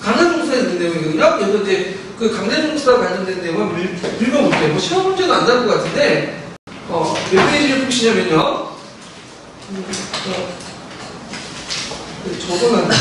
강대종수에 있는 내용이거든요. 그래서 이제 그 강대종수와 관련된 내용을 읽어볼게요. 뭐 시험 문제는 안 나올 것 같은데 몇 페이지를 보시냐면요. 적어놨는데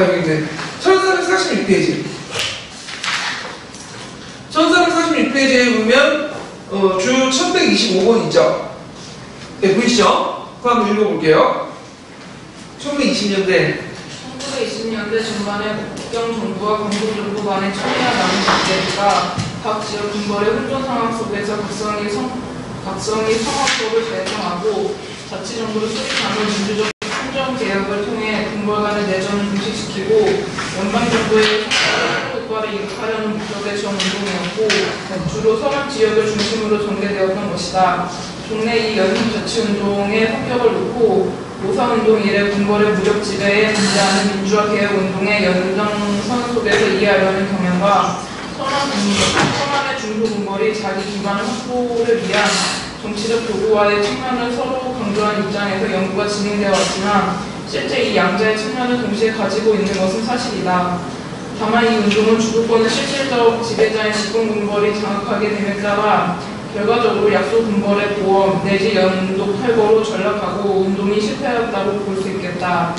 여기 있네. 1446페이지. 1446페이지에 보면 주 1125번 있죠? 네, 보이시죠? 그거 한번 읽어볼게요. 1920년대 1920년대 중반에 국경 정부와 건국 정부 간의 첨예한 남북관계가 각 지역 군벌의 혼전 상황 속에서 각성이 성화법을 제정하고 자치정부를 수립하는 민주적 행정개혁을 통해 군벌 간의 내전을 중식시키고 연방정부의 효과를 이룩하려는 목적의 지원운동이었고 주로 서울 지역을 중심으로 전개되었던 것이다. 종래 이 연립자치운동에 성격을 놓고 노사운동 이래 군벌의 무력 지배에 반대하는 민주화 개혁운동의 연장선 속에서 이해하려는 경향과 서남의 중소군벌이 자기 기반을 확보를 위한 정치적 도구와의 측면을 서로 강조한 입장에서 연구가 진행되어 왔지만 실제 이 양자의 측면을 동시에 가지고 있는 것은 사실이다. 다만 이 운동은 주도권을 실질적 지배자인 집권군벌이 장악하게 됨에 따라 결과적으로 약소군벌의 보험 내지 연독 탈거로 전락하고 운동이 실패하였다고 볼 수 있겠다.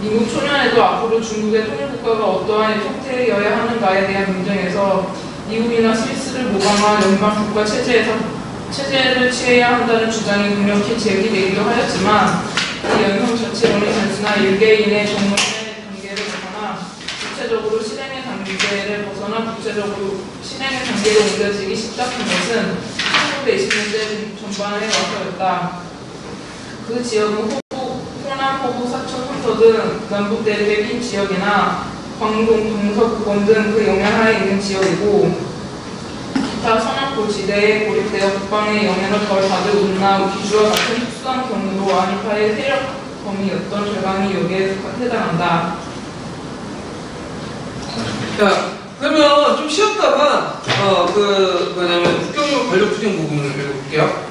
미국 초년에도 앞으로 중국의 통일국가가 어떠한 형태여야 하는가에 대한 논쟁에서 미국이나 스위스를 모방한 연방국가 체제를 취해야 한다는 주장이 강력히 제기되기도 하였지만 이 연성자치론이 단순한 일개인의 정론의 단계를 벗어나 구체적으로 실행의 단계를 벗어나 구체적으로 실행의 단계로 옮겨지기 시작한 것은 1920년대 전반에 와서였다. 그 지역은 호남, 호북, 사천, 홍서 등 남북 대립의 낀 지역이나 광동, 강서, 구건 등 그 영향하에 있는 지역이고 기타 서남고 지대에 고립되어 국방의 영향을 덜 받을 운나 귀주와 같은 특수한 경우로 아니파의 세력 범위였던 절강이 여기에 해당한다. 자, 그러면 좀 쉬었다가 국경적 관련 부정 부분을 읽어볼게요.